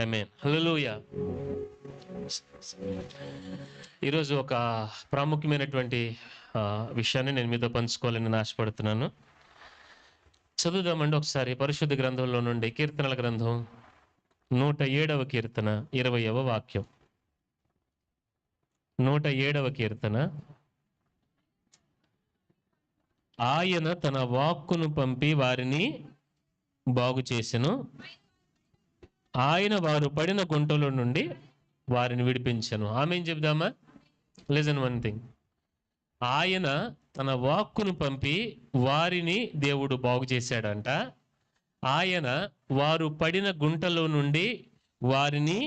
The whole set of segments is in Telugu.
ఆమేన్. హల్లెలూయా. ఈరోజు ఒక ప్రాముఖ్యమైనటువంటి విషయాన్ని నేను మీతో పంచుకోవాలని నేను ఆశపడుతున్నాను. చదువుదామండి ఒకసారి పరిశుద్ధ గ్రంథంలో నుండి కీర్తనల గ్రంథం 107వ కీర్తన 20వ వాక్యం. 107వ కీర్తన. ఆయన తన వాక్కును పంపి వారిని బాగు చేసెను. ఆయన వారు పడిన గుంటల నుండి వారిని విడిపించెను. ఆమేన్ చెప్దామా? Listen one thing. ఆయన తన వాక్కును పంపి వారిని దేవుడు బాగు చేశాడంట. ఆయన వారు పడిన గుంటలో నుండి వారిని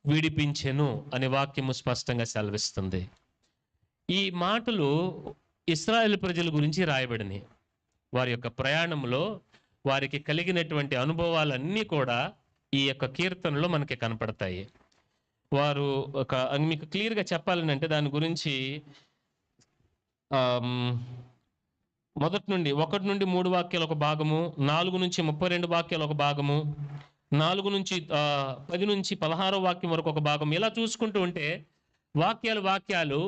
విడిపించెను అనే వాక్యము స్పష్టంగా సెలవిస్తుంది. ఈ మాటలు ఇశ్రాయేలు ప్రజల గురించి రాయబడినాయి. వారి యొక్క ప్రయాణంలో వారికి కలిగినటువంటి అనుభవాలన్నీ కూడా ఈ యొక్క కీర్తనలో మనకి కనపడతాయి. వారు మీకు క్లియర్గా చెప్పాలని అంటే దాని గురించి మొదటి నుండి 1 నుండి 3 వాక్యాలు ఒక భాగము, 4 నుంచి 32 వాక్యాలు ఒక భాగము, 4 నుంచి 10 నుంచి 16 వాక్యం వరకు ఒక భాగం, ఇలా చూసుకుంటూ ఉంటే వాక్యాలు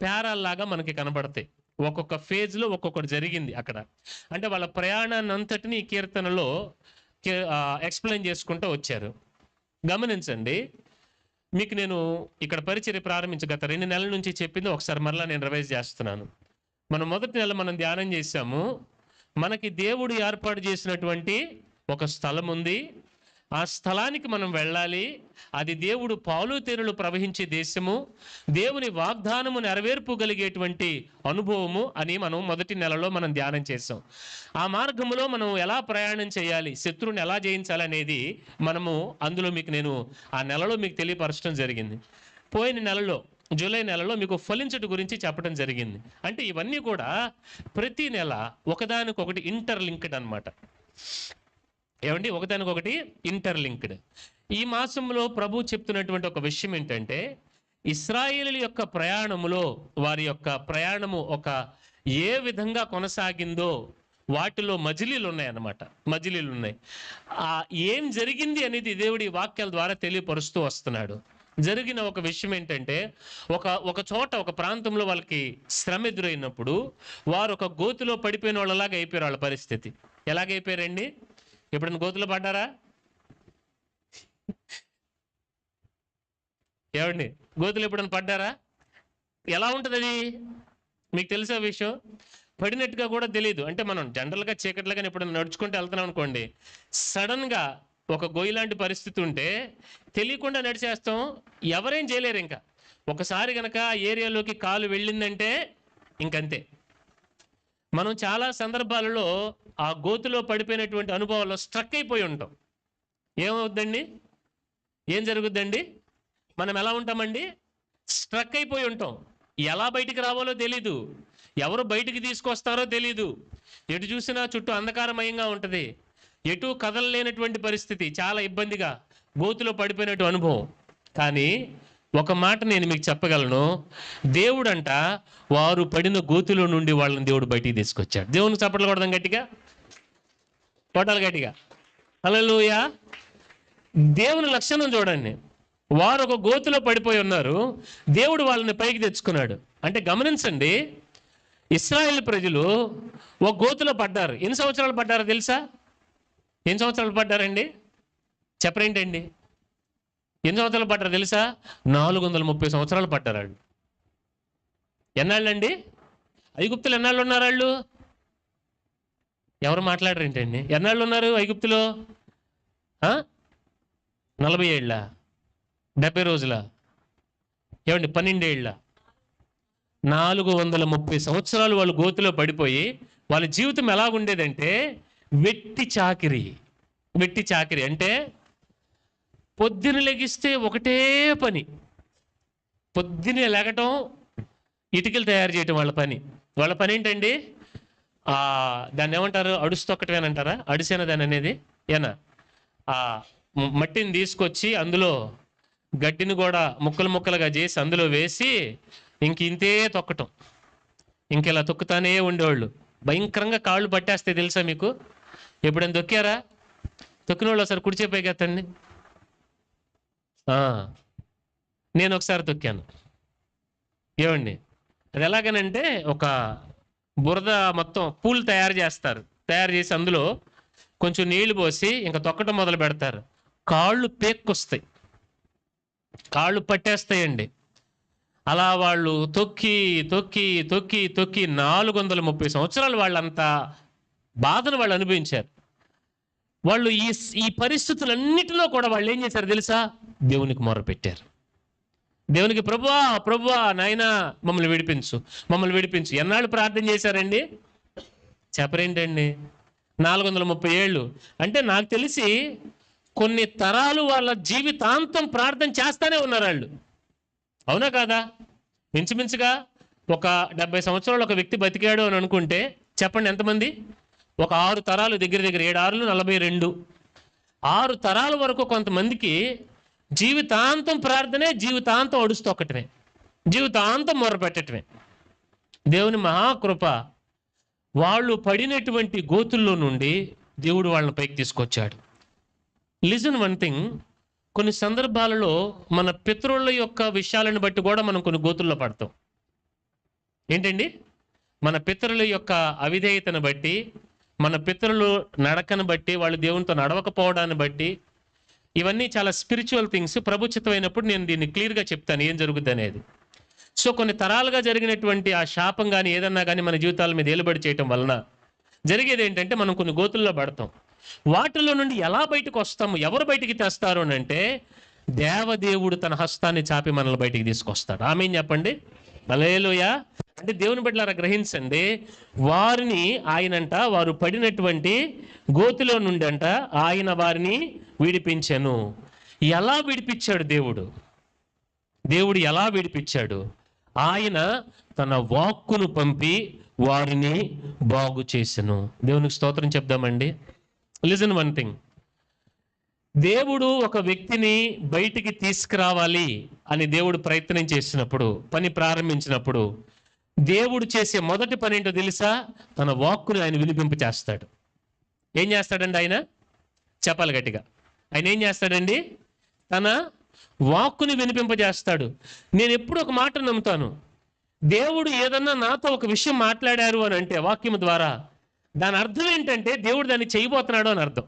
పేరాల్లాగా మనకి కనబడతాయి. ఒక్కొక్క ఫేజ్లో ఒక్కొక్కటి జరిగింది అక్కడ. అంటే వాళ్ళ ప్రయాణాన్ని అంతటిని ఈ కీర్తనలో ఎక్స్ప్లెయిన్ చేసుకుంటూ వచ్చారు. గమనించండి, మీకు నేను ఇక్కడ పరిచర్య గత 2 నెలల నుంచి చెప్పింది ఒకసారి మరలా నేను రివైజ్ చేస్తున్నాను. మనం మొదటి నెల మనం ధ్యానం చేశాము. మనకి దేవుడు ఏర్పాటు చేసినటువంటి ఒక స్థలం ఉంది. ఆ స్థలానికి మనం వెళ్ళాలి. అది దేవుడు పాలు తేనెలు ప్రవహించే దేశము, దేవుని వాగ్దానము నెరవేర్పుగలిగేటువంటి అనుభవము అని మనం మొదటి నెలలో మనం ధ్యానం చేసాం. ఆ మార్గంలో మనం ఎలా ప్రయాణం చేయాలి, శత్రువుని ఎలా జయించాలి అనేది మనము అందులో మీకు నేను ఆ నెలలో మీకు తెలియపరచడం జరిగింది. పోయిన నెలలో జూలై నెలలో మీకు ఫలించట గురించి చెప్పడం జరిగింది. అంటే ఇవన్నీ కూడా ప్రతి నెల ఒకదానికొకటి ఇంటర్లింక్డ్ అన్నమాట. ఏమండి? ఒకదానికొకటి ఇంటర్లింక్డ్. ఈ మాసంలో ప్రభు చెప్తున్నటువంటి ఒక విషయం ఏంటంటే, ఇశ్రాయేలు యొక్క ప్రయాణములో వారి యొక్క ప్రయాణము ఏ విధంగా కొనసాగిందో వాటిలో మజిలీలు ఉన్నాయన్నమాట. మజిలీలు ఉన్నాయి. ఏం జరిగింది అనేది దేవుడి వాక్యాల ద్వారా తెలియపరుస్తూ వస్తున్నాడు. జరిగిన ఒక విషయం ఏంటంటే, ఒక చోట ఒక ప్రాంతంలో వాళ్ళకి శ్రమ ఎదురైనప్పుడు వారు ఒక గోతిలో పడిపోయిన వాళ్ళలాగా అయిపోయారు. వాళ్ళ పరిస్థితి ఎలాగైపోయారండి? ఎప్పుడైనా గోతులో పడ్డారా? ఏమండి? గోతులు ఎప్పుడైనా పడ్డారా? ఎలా ఉంటుంది అది? మీకు తెలిసే విషయం? పడినట్టుగా కూడా తెలియదు. అంటే మనం జనరల్గా చీకట్లుగా ఎప్పుడైనా నడుచుకుంటూ వెళ్తున్నాం అనుకోండి, సడన్గా ఒక గొయ్యి లాంటి పరిస్థితి ఉంటే తెలియకుండా నడిచేస్తాం, ఎవరేం చేయలేరు. ఇంకా ఒకసారి కనుక ఆ ఏరియాలోకి కాలు వెళ్ళిందంటే ఇంకంతే. మనం చాలా సందర్భాలలో ఆ గోతులో పడిపోయినటువంటి అనుభవాల్లో స్ట్రక్ అయిపోయి ఉంటాం. ఏమవుద్దండి? ఏం జరుగుద్దండి? మనం ఎలా ఉంటామండి? స్ట్రక్ అయిపోయి ఉంటాం. ఎలా బయటికి రావాలో తెలీదు, ఎవరు బయటికి తీసుకొస్తారో తెలీదు. ఎటు చూసినా చుట్టూ అంధకారమయంగా ఉంటుంది, ఎటు కదలలేనటువంటి పరిస్థితి, చాలా ఇబ్బందిగా గోతులో పడిపోయినట్టు అనుభవం. కానీ ఒక మాట నేను మీకు చెప్పగలను, దేవుడంట వారు పడిన గోతులో నుండి వాళ్ళని దేవుడు బయటికి తీసుకొచ్చాడు. దేవునికి చప్పట్లు కొడదాం గట్టిగా, కొట్టాలి గట్టిగా. హల్లెలూయా. దేవుని లక్షణం చూడండి. వారు ఒక గోతులో పడిపోయి ఉన్నారు, దేవుడు వాళ్ళని పైకి తెచ్చుకున్నాడు. అంటే గమనించండి, ఇశ్రాయేలు ప్రజలు ఒక గోతులో పడ్డారు. ఎన్ని సంవత్సరాలు పడ్డారో తెలుసా? ఎన్ని సంవత్సరాలు పడ్డారండి? చెప్పరేంటండి? ఎన్ని సంవత్సరాలు పడ్డారు తెలుసా? 430 సంవత్సరాలు పడ్డారు వాళ్ళు. ఎన్నాళ్ళండి? ఐగుప్తులు ఎన్నాళ్ళు ఉన్నారు వాళ్ళు? ఎవరు మాట్లాడరు ఏంటండి? ఎన్నాళ్ళు ఉన్నారు ఐగుప్తులో? 40 ఏళ్ళ? 70 రోజుల? ఏమండి? 12 ఏళ్ళ? 430 సంవత్సరాలు వాళ్ళు గోతులో పడిపోయి వాళ్ళ జీవితం ఎలాగుండేదంటే వెట్టి చాకిరి. అంటే పొద్దున లెగిస్తే ఒకటే పని, పొద్దునే లెగటం, ఇటుకలు తయారు చేయటం వాళ్ళ పని ఏంటండి? దాన్ని ఏమంటారు? అడుసు తొక్కటమేనంటారా? అడిసేన దాని అనేది ఏనా? మట్టిని తీసుకొచ్చి అందులో గడ్డిని కూడా ముక్కలుగా చేసి అందులో వేసి ఇంతే తొక్కటం. ఇంకెలా తొక్కుతానే ఉండేవాళ్ళు. భయంకరంగా కాళ్ళు పట్టేస్తే తెలుసా మీకు? ఎప్పుడైనా తొక్కారా? తొక్కిన వాళ్ళు ఒకసారి కుడిచేపైకి ఎత్తండి. ఆ, నేను ఒకసారి తొక్కాను. ఏమండి, అది ఎలాగనంటే ఒక బురద మొత్తం పూలు తయారు చేస్తారు. తయారు చేసి అందులో కొంచెం నీళ్లు పోసి ఇంకా తొక్కటం మొదలు పెడతారు. కాళ్ళు పేక్కొస్తాయి, కాళ్ళు పట్టేస్తాయండి. అలా వాళ్ళు తొక్కి తొక్కి తొక్కి తొక్కి 430 సంవత్సరాలు వాళ్ళంతా బాధను వాళ్ళు అనుభవించారు. వాళ్ళు ఈ ఈ పరిస్థితులన్నిటిలో కూడా వాళ్ళు ఏం చేశారు తెలుసా? దేవునికి మొరపెట్టారు. దేవునికి, ప్రభువా ప్రభువా నాయనా మమ్మల్ని విడిపించు, మమ్మల్ని విడిపించు. ఎన్నాళ్ళు ప్రార్థన చేశారండి? చెప్పరేంటండి, 430 ఏళ్ళు. అంటే నాకు తెలిసి కొన్ని తరాలు వాళ్ళ జీవితాంతం ప్రార్థన చేస్తానే ఉన్నారు వాళ్ళు. అవునా కాదా? మించుమించుగా ఒక 70 సంవత్సరాలు ఒక వ్యక్తి బతికాడు అని అనుకుంటే చెప్పండి ఎంతమంది? ఒక 6 తరాలు, దగ్గర దగ్గర 7 6 42, 6 తరాల వరకు కొంతమందికి జీవితాంతం ప్రార్థనే, జీవితాంతం అడుస్తొక్కటమే, జీవితాంతం మొరపెట్టటమే. దేవుని మహాకృప, వాళ్ళు పడినటువంటి గోతుల్లో నుండి దేవుడు వాళ్ళని పైకి తీసుకొచ్చాడు. లిజన్ వన్ థింగ్, కొన్ని సందర్భాలలో మన పితరుల యొక్క విషయాలను బట్టి కూడా మనం కొన్ని గోతుల్లో పడతాం. ఏంటండి? మన పితరుల యొక్క అవిధేయతను బట్టి, మన పితరులు నడకను బట్టి, వాళ్ళు దేవునితో నడవకపోవడాన్ని బట్టి, ఇవన్నీ చాలా స్పిరిచువల్ థింగ్స్. ప్రభుచితమైనప్పుడు నేను దీన్ని క్లియర్గా చెప్తాను ఏం జరుగుద్ది అనేది. సో కొన్ని తరాలుగా జరిగినటువంటి ఆ శాపం కానీ ఏదన్నా కానీ మన జీవితాల మీద ఏలుబడి చేయటం వలన జరిగేది ఏంటంటే మనం కొన్ని గోతుల్లో పడతాం. వాటిలో నుండి ఎలా బయటకు వస్తాము, ఎవరు బయటికి తెస్తారు అని అంటే దేవదేవుడు తన హస్తాన్ని చాపి మనల్ని బయటికి తీసుకొస్తాడు. ఆమేన్ చెప్పండి. హల్లెలూయా. అంటే దేవుని బిడ్డలారా గ్రహించండి, వారిని ఆయనంట వారు పడినటువంటి గోతిలో నుండి అంట ఆయన వారిని విడిపించెను. ఎలా విడిపించాడు దేవుడు? దేవుడు ఎలా విడిపించాడు? ఆయన తన వాక్కును పంపి వారిని బాగు చేసెను. దేవునికి స్తోత్రం చెప్దామండి. లిజన్ వన్ థింగ్, దేవుడు ఒక వ్యక్తిని బయటికి తీసుకురావాలి అని దేవుడు ప్రయత్నం చేసినప్పుడు, పని ప్రారంభించినప్పుడు దేవుడు చేసే మొదటి పని ఏంటో తెలుసా? తన వాక్కుని ఆయన వినిపింప చేస్తాడు. ఏం చేస్తాడండి ఆయన? చెప్పాలి గట్టిగా. ఆయన ఏం చేస్తాడండి? తన వాక్కుని వినిపింపజేస్తాడు. నేను ఎప్పుడు ఒక మాట నమ్ముతాను, దేవుడు ఏదన్నా నాతో ఒక విషయం మాట్లాడారు అని అంటే వాక్యం ద్వారా, దాని అర్థం ఏంటంటే దేవుడు దాన్ని చేయబోతున్నాడు అని అర్థం.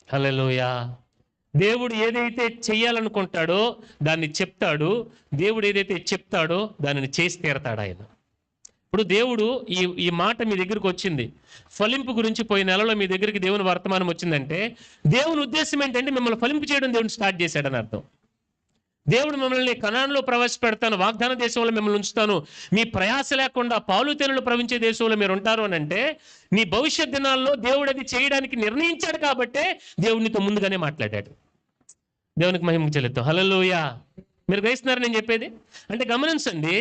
హల్లెలూయా. దేవుడు ఏదైతే చెయ్యాలనుకుంటాడో దాన్ని చెప్తాడు. దేవుడు ఏదైతే చెప్తాడో దానిని చేసి తీరతాడు ఆయన. ఇప్పుడు దేవుడు ఈ మాట మీ దగ్గరికి వచ్చింది, ఫలింపు గురించి పోయిన నెలలో మీ దగ్గరికి దేవుని వర్తమానం వచ్చిందంటే దేవుని ఉద్దేశం ఏంటంటే మిమ్మల్ని ఫలింపు చేయడం దేవుడు స్టార్ట్ చేశాడని అర్థం. దేవుడు మిమ్మల్ని కనానులో ప్రవేశపెడతాను, వాగ్దాన దేశంలో మిమ్మల్ని ఉంచుతాను, మీ ప్రయాస లేకుండా పాలు తేనెలు ప్రవహించే దేశంలో మీరు ఉంటారు అని అంటే నీ భవిష్యత్ దినాల్లో దేవుడు అది చేయడానికి నిర్ణయించాడు కాబట్టే దేవుడినితో ముందుగానే మాట్లాడాడు. దేవునికి మహిమ చెల్లిద్దాం. హల్లెలూయా. మీరు గ్రహిస్తున్నారు నేను చెప్పేది? అంటే గమనించండి,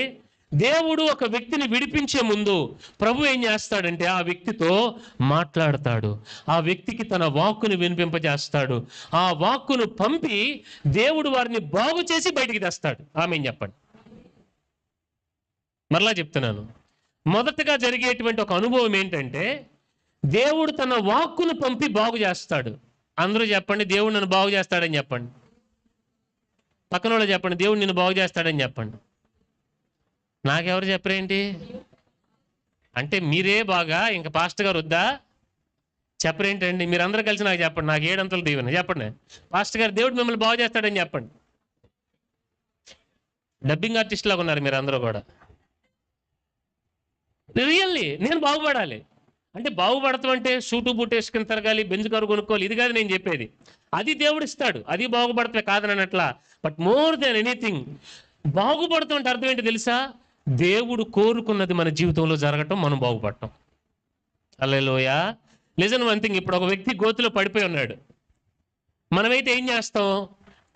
దేవుడు ఒక వ్యక్తిని విడిపించే ముందు ప్రభు ఏం చేస్తాడంటే ఆ వ్యక్తితో మాట్లాడతాడు, ఆ వ్యక్తికి తన వాక్కును వినిపింపజేస్తాడు, ఆ వాక్కును పంపి దేవుడు వారిని బాగు చేసి బయటికి తెస్తాడు. ఆమేన్ చెప్పండి. మరలా చెప్తున్నాను, మొదటగా జరిగేటువంటి ఒక అనుభవం ఏంటంటే దేవుడు తన వాక్కును పంపి బాగు చేస్తాడు. అందరూ చెప్పండి, దేవుడు నన్ను బాగు చేస్తాడని చెప్పండి. పక్కన వాళ్ళు చెప్పండి, దేవుడు నిన్ను బాగు చేస్తాడని చెప్పండి. నాకెవరు చెప్పరేంటి? అంటే మీరే బాగా ఇంకా పాస్టర్ గారు వద్దా చెప్పరేంటండి? మీరందరూ కలిసి నాకు చెప్పండి, నాకు 7 అంతలు దీవెన చెప్పండి. పాస్టర్ గారు దేవుడు మిమ్మల్ని బాగు చేస్తాడని చెప్పండి. డబ్బింగ్ ఆర్టిస్ట్ లాగా ఉన్నారు మీరు అందరూ కూడా. రియల్లీ నేను బాగుపడాలి అంటే, బాగుపడతాం అంటే సూటు బూట్ వేసుకుని తిరగాలి, బెంజ్ కారు కొనుక్కోవాలి, ఇది కాదు నేను చెప్పేది. అది దేవుడు ఇస్తాడు, అది బాగుపడతాయి కాదని అన్నట్లా. బట్ మోర్ దెన్ ఎనీథింగ్ బాగుపడతాం అంటే అర్థం ఏంటి తెలుసా? దేవుడు కోరుకున్నది మన జీవితంలో జరగటం, మనం బాగుపడటం. హల్లెలూయా. లిజన్ వన్ థింగ్, ఇప్పుడు ఒక వ్యక్తి గోతిలో పడిపోయి ఉన్నాడు. మనమైతే ఏం చేస్తాం?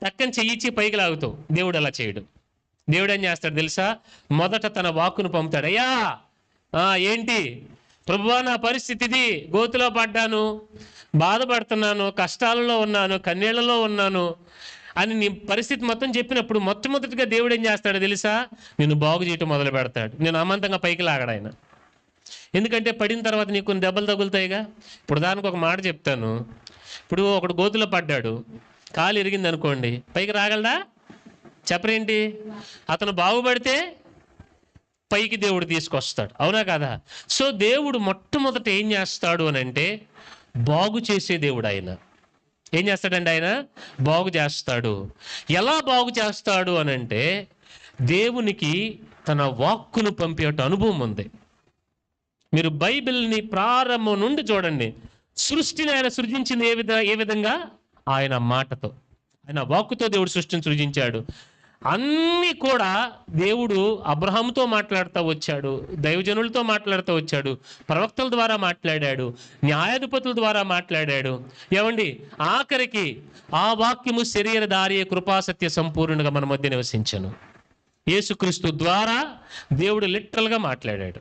టక్కని చెయ్యిచ్చి పైకి లాగుతాం. దేవుడు అలా చేయడు. దేవుడు ఏం చేస్తాడు తెలుసా? మొదట తన వాక్కును పంపుతాడు. అయ్యా ఏంటి ప్రభువా, నా పరిస్థితి ఇది, గోతిలో పడ్డాను, బాధపడుతున్నాను, కష్టాలలో ఉన్నాను, కన్నీళ్లలో ఉన్నాను అని నీ పరిస్థితి మొత్తం చెప్పినప్పుడు మొట్టమొదటిగా దేవుడు ఏం చేస్తాడో తెలుసా? నిన్ను బాగు చేయటం మొదలు పెడతాడు. నేను అమాంతంగా పైకి లాగడు ఆయన. ఎందుకంటే పడిన తర్వాత నీకు కొన్ని దెబ్బలు తగులుతాయిగా. ఇప్పుడు దానికి ఒక మాట చెప్తాను. ఇప్పుడు ఒకడు గోతులో పడ్డాడు, కాలు ఇరిగింది అనుకోండి, పైకి రాగలడా? చెప్పరేంటి? అతను బాగుపడితే పైకి దేవుడు తీసుకొస్తాడు, అవునా కదా? సో దేవుడు మొట్టమొదట ఏం చేస్తాడు అని అంటే బాగు చేసే దేవుడు ఆయన. ఏం చేస్తాడండి ఆయన? బాగు చేస్తాడు. ఎలా బాగు చేస్తాడు అని అంటే దేవునికి తన వాక్కును పంపేట అనుభవం ఉంది. మీరు బైబిల్ని ప్రారంభం నుండి చూడండి. సృష్టిని ఆయన సృజించింది ఏ విధంగా? ఆయన మాటతో, ఆయన వాక్కుతో దేవుడు సృష్టిని సృజించాడు. అన్నీ కూడా దేవుడు అబ్రహాముతో మాట్లాడుతూ వచ్చాడు, దైవజనులతో మాట్లాడుతూ వచ్చాడు, ప్రవక్తల ద్వారా మాట్లాడాడు, న్యాయాధిపతుల ద్వారా మాట్లాడాడు. ఏమండి, ఆఖరికి ఆ వాక్యము శరీరధారి కృపాసత్య సంపూర్ణంగా మన మధ్య నివసించను. యేసుక్రీస్తు ద్వారా దేవుడు లిటరల్గా మాట్లాడాడు.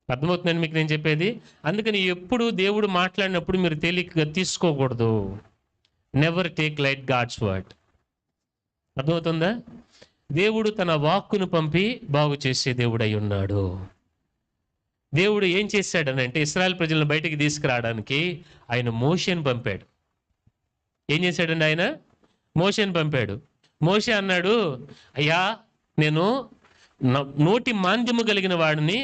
అర్థమవుతుందండి మీకు నేను చెప్పేది? అందుకని ఎప్పుడు దేవుడు మాట్లాడినప్పుడు మీరు తేలికగా తీసుకోకూడదు. Never take light God's word. అర్థమవుతుందా? దేవుడు తన వాక్కును పంపి బాగు చేసే దేవుడై ఉన్నాడు. దేవుడు ఏం చేశాడనంటే ఇశ్రాయేల్ ప్రజలను బయటికి తీసుకురావడానికి ఆయన మోషేని పంపాడు. ఏం చేశాడండి? ఆయన మోషేని పంపాడు. మోషే అన్నాడు, అయ్యా నేను నోటి మాంద్యము కలిగిన వాడిని,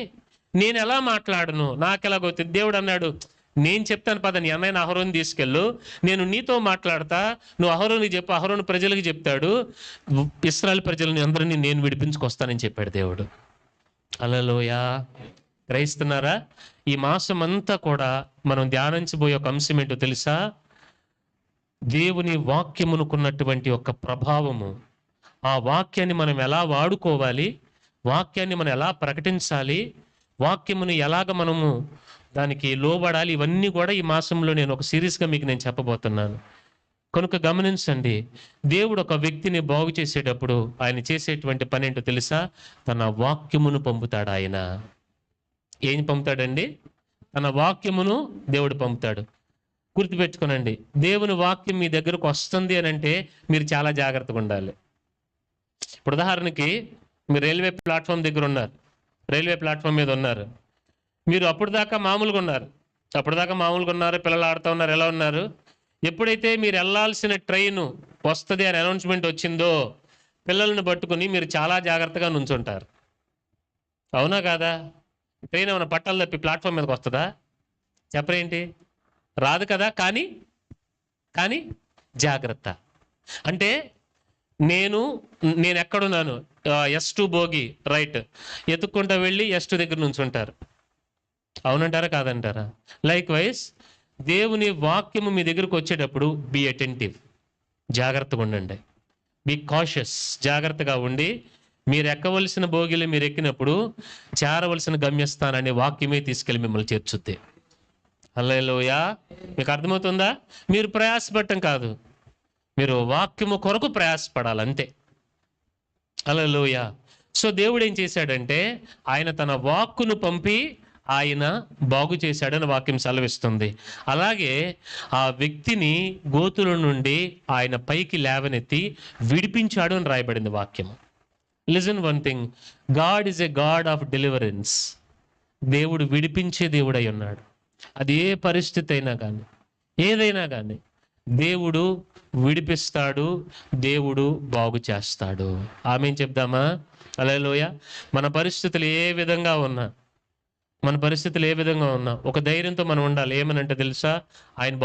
నేను ఎలా మాట్లాడను, నాకెలాగవుతుంది? దేవుడు అన్నాడు, నేను చెప్తాను పద, నీ అన్నయ్య అహరోను తీసుకెళ్ళు, నేను నీతో మాట్లాడతా, నువ్వు అహరోనికి చెప్పు, అహరోను ప్రజలకు చెప్తాడు, ఇశ్రాయేల్ ప్రజలని అందరినీ నేను విడిపించుకొస్తానని చెప్పాడు దేవుడు. హల్లెలూయా! గ్రహిస్తున్నారా? ఈ మాసం అంతా కూడా మనం ధ్యానించబోయే ఒక అంశం ఏంటో తెలుసా? దేవుని వాక్యమునుకున్నటువంటి ఒక ప్రభావము. ఆ వాక్యాన్ని మనం ఎలా వాడుకోవాలి, వాక్యాన్ని మనం ఎలా ప్రకటించాలి, వాక్యమును ఎలాగ మనము దానికి లోబడాలి, ఇవన్నీ కూడా ఈ మాసంలో నేను ఒక సిరీస్గా మీకు నేను చెప్పబోతున్నాను. కనుక గమనించండి, దేవుడు ఒక వ్యక్తిని బాగు చేసేటప్పుడు ఆయన చేసేటువంటి పని ఏంటో తెలుసా? తన వాక్యమును పంపుతాడు. ఆయన ఏం పంపుతాడండి? తన వాక్యమును దేవుడు పంపుతాడు. గుర్తుపెట్టుకోనండి, దేవుని వాక్యం మీ దగ్గరకు వస్తుంది అని అంటే మీరు చాలా జాగ్రత్తగా ఉండాలి. ఇప్పుడు ఉదాహరణకి మీరు రైల్వే ప్లాట్ఫామ్ దగ్గర ఉన్నారు, రైల్వే ప్లాట్ఫామ్ మీద ఉన్నారు. మీరు అప్పుడు దాకా మామూలుగా ఉన్నారు, పిల్లలు ఆడుతూ ఉన్నారు, ఎలా ఉన్నారు? ఎప్పుడైతే మీరు వెళ్ళాల్సిన ట్రైన్ వస్తుంది అని అనౌన్స్మెంట్ వచ్చిందో పిల్లల్ని పట్టుకుని మీరు చాలా జాగ్రత్తగా నుంచుంటారు, అవునా కాదా? ట్రైన్ ఏమైనా పట్టాలు తప్పి ప్లాట్ఫామ్ మీదకి వస్తుందా? చెప్పరేంటి? రాదు కదా. కానీ జాగ్రత్త. అంటే నేను ఎక్కడున్నాను? S2 బోగి రైట్, ఎత్తుక్కుంటా వెళ్ళి S2 దగ్గర నుంచి ఉంటారు, అవునంటారా కాదంటారా? లైక్ వైజ్ దేవుని వాక్యము మీ దగ్గరకు వచ్చేటప్పుడు బీ అటెంటివ్, జాగ్రత్తగా ఉండండి. బీ కాషియస్, జాగ్రత్తగా ఉండి మీరు ఎక్కవలసిన భోగిలు మీరు ఎక్కినప్పుడు చేరవలసిన గమ్యస్థానాన్ని వాక్యమే తీసుకెళ్ళి మిమ్మల్ని చేర్చుద్ది. హల్లెలూయా! మీకు అర్థమవుతుందా? మీరు ప్రయాసపడటం కాదు, మీరు వాక్యము కొరకు ప్రయాసపడాలి అంతే. హల్లెలూయా! సో దేవుడు ఏం చేశాడంటే ఆయన తన వాక్కును పంపి ఆయన బాగు చేశాడని వాక్యం సెలవిస్తుంది. అలాగే ఆ వ్యక్తిని గోతుల నుండి ఆయన పైకి లేవనెత్తి విడిపించాడు అని రాయబడింది వాక్యము. Listen one thing, God is a God of deliverance. దేవుడు విడిపించే దేవుడై ఉన్నాడు. అది ఏ పరిస్థితి అయినా కానీ, ఏదైనా కానీ దేవుడు విడిపిస్తాడు, దేవుడు బాగు చేస్తాడు. ఆమేన్ చెప్దామా? హల్లెలూయా! మన పరిస్థితులు ఏ విధంగా ఉన్నా ఒక ధైర్యంతో మనం ఉండాలి. ఏమనంటే తెలుసా? ఆయన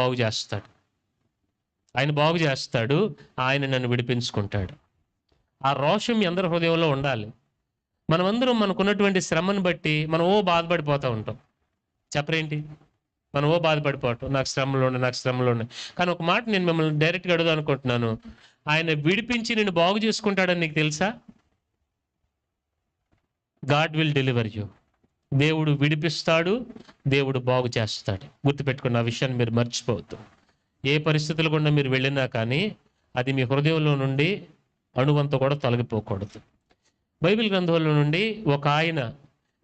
బాగు చేస్తాడు, ఆయన నన్ను విడిపించుకుంటాడు. ఆ రోషం మీ అందరి హృదయంలో ఉండాలి. మనమందరం మనకున్నటువంటి శ్రమను బట్టి మనం బాధపడిపోతూ ఉంటాం. చెప్పరేంటి? మనం బాధపడిపోవటం, నాకు శ్రమలు ఉన్నాయి. కానీ ఒక మాట నేను మిమ్మల్ని డైరెక్ట్గా అడుగుదాం అనుకుంటున్నాను, ఆయన విడిపించి నిన్ను బాగు చేసుకుంటాడని నీకు తెలుసా? God will deliver you. దేవుడు విడిపిస్తాడు, దేవుడు బాగు చేస్తాడు. గుర్తుపెట్టుకున్న ఆ విషయాన్ని మీరు మర్చిపోవద్దు. ఏ పరిస్థితులు గుండా మీరు వెళ్ళినా కానీ అది మీ హృదయంలో నుండి అణువంత కూడా తొలగిపోకూడదు. బైబిల్ గ్రంథంలో నుండి ఒక ఆయన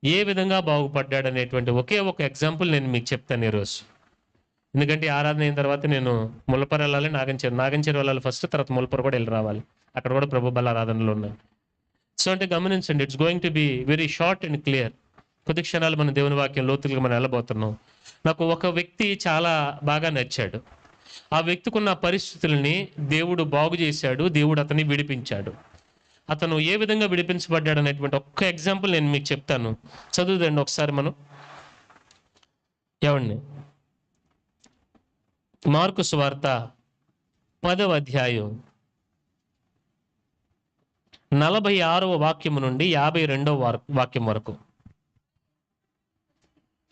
ఏ విధంగా బాగుపడ్డాడు అనేటువంటి ఒకే ఒక ఎగ్జాంపుల్ నేను మీకు చెప్తాను ఈరోజు. ఎందుకంటే ఆరాధన అయిన తర్వాత నేను ముల్లపర వెళ్ళాలి, నాగంచేరు వెళ్ళాలి ఫస్ట్, తర్వాత ముల్లపర కూడా వెళ్ళి రావాలి. అక్కడ కూడా ప్రభు బల ఆరాధనలు ఉన్నాయి. సో అంటే గమనించండి, it's going to be very short and clear. కొద్ది క్షణాలు మన దేవుని వాక్యం లోతులుగా మనం వెళ్ళబోతున్నాం. నాకు ఒక వ్యక్తి చాలా బాగా నచ్చాడు. ఆ వ్యక్తికి ఉన్న పరిస్థితుల్ని దేవుడు బాగు చేశాడు, దేవుడు అతన్ని విడిపించాడు. అతను ఏ విధంగా విడిపించబడ్డాడు అనేటువంటి ఒక్క ఎగ్జాంపుల్ నేను మీకు చెప్తాను, చదువుదండి ఒకసారి మనం. ఏమండి, మార్కు సువార్త 10వ అధ్యాయం 46వ వాక్యం నుండి 52వ వాక్యం వరకు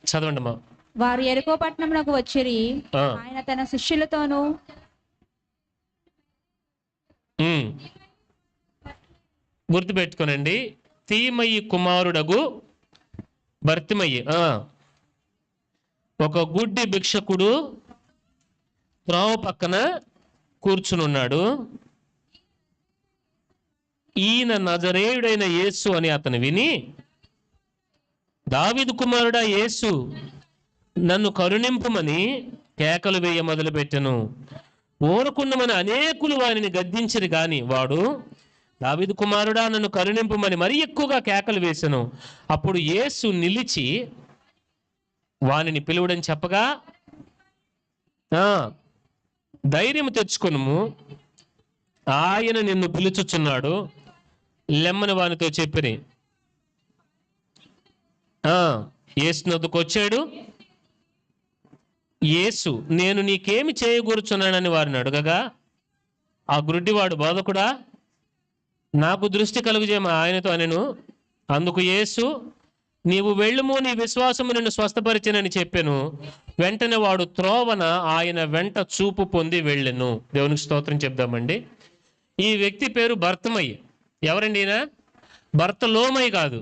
చదవండి మా. వారు యెరికో పట్టణమునకు వచ్చిరి. ఆయన తన శిష్యులతోనూ గుర్తుపెట్టుకోనండి, తీమయి కుమారుడగు భర్తిమయ్యి, ఒక గుడ్డి భిక్షకుడు త్రోవ పక్కన కూర్చునున్నాడు. ఈయన నజరేయుడైన యేసు అని అతను విని, దావీదు కుమారుడా యేసు, నన్ను కరుణింపుమని కేకలు వేయ మొదలుపెట్టెను. ఊరకుండమని అనేకులు వారిని గద్దించిరి గాని వాడు, దావీదు కుమారుడా నన్ను కరుణింపుమని మరి ఎక్కువగా కేకలు వేసెను. అప్పుడు యేసు నిలిచి వానిని పిలువడని చెప్పగా, ధైర్యం తెచ్చుకొనుము, ఆయన నిన్ను పిలుచుచున్నాడు, లెమ్మని వానితో చెప్పిరి. యేసు నొద్దకు వచ్చాడు. యేసు, నేను నీకేమి చేయగూర్చున్నానని వారిని అడగగా, ఆ గుడ్డివాడు, బోధకుడా నాకు దృష్టి కలుగజేయమని ఆయనతో అనెను. అందుకు యేసు, నీవు వెళ్ళుము, నీ విశ్వాసము నిన్ను స్వస్థపరిచినని చెప్పెను. వెంటనే వాడు త్రోవన ఆయన వెంట చూపు పొంది వెళ్ళెను. దేవునికి స్తోత్రం చెప్దామండి. ఈ వ్యక్తి పేరు భర్తమయ్య. ఎవరండి ఈయన? బర్తలోమయ్య కాదు.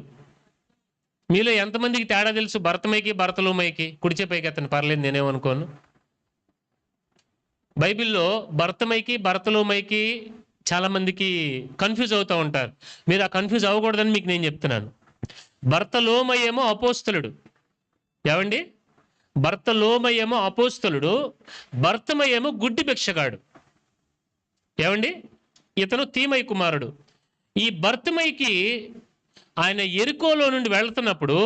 మీలో ఎంతమందికి తేడా తెలుసు భర్తమయ్యకి బర్తలోమయ్యకి? కుడిచేపైకి అతను పర్లేదు, నేనేమనుకోను. బైబిల్లో భర్తమయ్యకి బర్తలోమయ్యకి చాలా మందికి కన్ఫ్యూజ్ అవుతూ ఉంటారు. మీరు ఆ కన్ఫ్యూజ్ అవ్వకూడదని మీకు నేను చెప్తున్నాను. బర్తలోమయ్య ఏమో అపోస్తలుడు. ఏమండి? బర్తలోమయ్య ఏమో అపోస్తలుడు, భర్తమయ్య ఏమో గుడ్డి భిక్షగాడు. ఏమండి? ఇతను తీమయ్య కుమారుడు. ఈ భర్తమయ్యకి ఆయన యెరికోలో నుండి వెళ్తున్నప్పుడు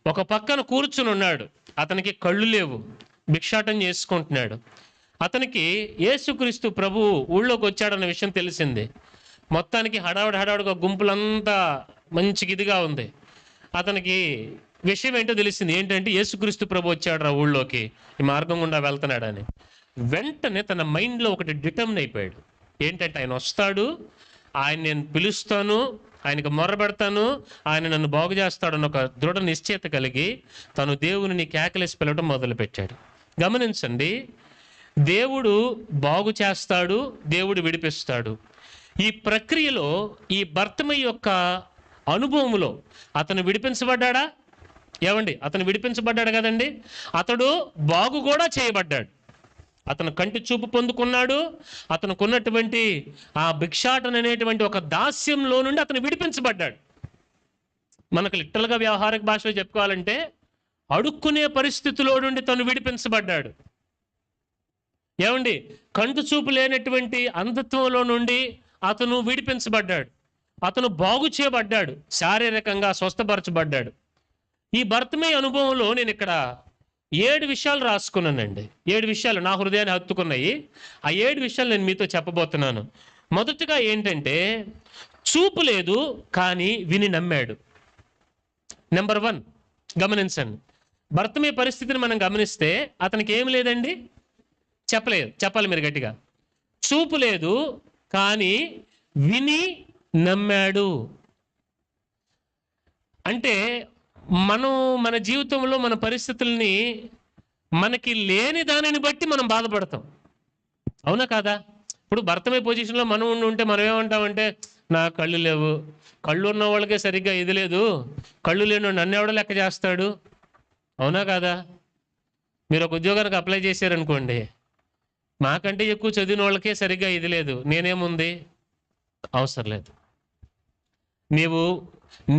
ఒక పక్కన కూర్చుని ఉన్నాడు. అతనికి కళ్ళు లేవు, భిక్షాటం చేసుకుంటున్నాడు. అతనికి యేసుక్రీస్తు ప్రభు ఊళ్ళోకి వచ్చాడన్న విషయం తెలిసింది. మొత్తానికి హడావుడిగా గుంపులంతా మంచి ఇదిగా ఉంది. అతనికి విషయం ఏంటో తెలిసింది. ఏంటంటే యేసుక్రీస్తు ప్రభు వచ్చాడు రా ఊళ్ళోకి, ఈ మార్గం గుండా వెళ్తున్నాడని. వెంటనే తన మైండ్లో ఒకటి డిటర్మిన్ అయిపోయాడు. ఏంటంటే ఆయన వస్తాడు, ఆయన నేను పిలుస్తాను, ఆయనకు మొర్రబెడతాను, ఆయన నన్ను బాగు చేస్తాడన్న ఒక దృఢ నిశ్చయత కలిగి తను దేవుని కేకలేసి పిలవడం మొదలుపెట్టాడు. గమనించండి, దేవుడు బాగు చేస్తాడు, దేవుడు విడిపిస్తాడు. ఈ ప్రక్రియలో ఈ భర్తమయ్య యొక్క అనుభవములో అతను విడిపించబడ్డా? ఏమండి, అతను విడిపించబడ్డాడు కదండి. అతడు బాగు కూడా చేయబడ్డాడు. అతను కంటి చూపు పొందుకున్నాడు. అతనుకున్నటువంటి ఆ భిక్షాటన అనేటువంటి ఒక దాస్యంలో నుండి అతను విడిపించబడ్డాడు. మనకు లిటరల్గా వ్యవహారిక భాషలో చెప్పుకోవాలంటే అడుక్కునే పరిస్థితిలో నుండి తను విడిపించబడ్డాడు. ఏమండి, కంటి చూపు లేనటువంటి అంధత్వంలో నుండి అతను విడిపించబడ్డాడు. అతను బాగు చేయబడ్డాడు, శారీరకంగా స్వస్థపరచబడ్డాడు. ఈ భర్తమయ్య అనుభవంలో నేను ఇక్కడ 7 విషయాలు రాసుకున్నానండి. 7 విషయాలు నా హృదయాన్ని హత్తుకున్నాయి. ఆ 7 విషయాలు నేను మీతో చెప్పబోతున్నాను. మొదటిగా ఏంటంటే, చూపు లేదు కానీ విని నమ్మాడు. నెంబర్ 1 గమనించండి. భర్తమయ్య పరిస్థితిని మనం గమనిస్తే అతనికి ఏం లేదండి, చెప్పాలి మీరు గట్టిగా. చూపు లేదు కానీ విని నమ్మాడు. అంటే మన జీవితంలో మన పరిస్థితుల్ని మనకి లేని దానిని బట్టి మనం బాధపడతాం. అవునా కాదా? ఇప్పుడు భర్తమయ్య పొజిషన్లో మనం ఉంటే మనం ఏమంటామంటే, నా కళ్ళు లేవు, కళ్ళు ఉన్న వాళ్ళకే సరిగ్గా ఇది లేదు, కళ్ళు లేని నన్ను ఎవడో లెక్క చేస్తాడు. అవునా కాదా? మీరు ఒక ఉద్యోగానికి అప్లై చేశారనుకోండి, మాకంటే ఎక్కువ చదివిన వాళ్ళకే సరిగ్గా ఇది లేదు, నేనేముంది, అవసరం లేదు.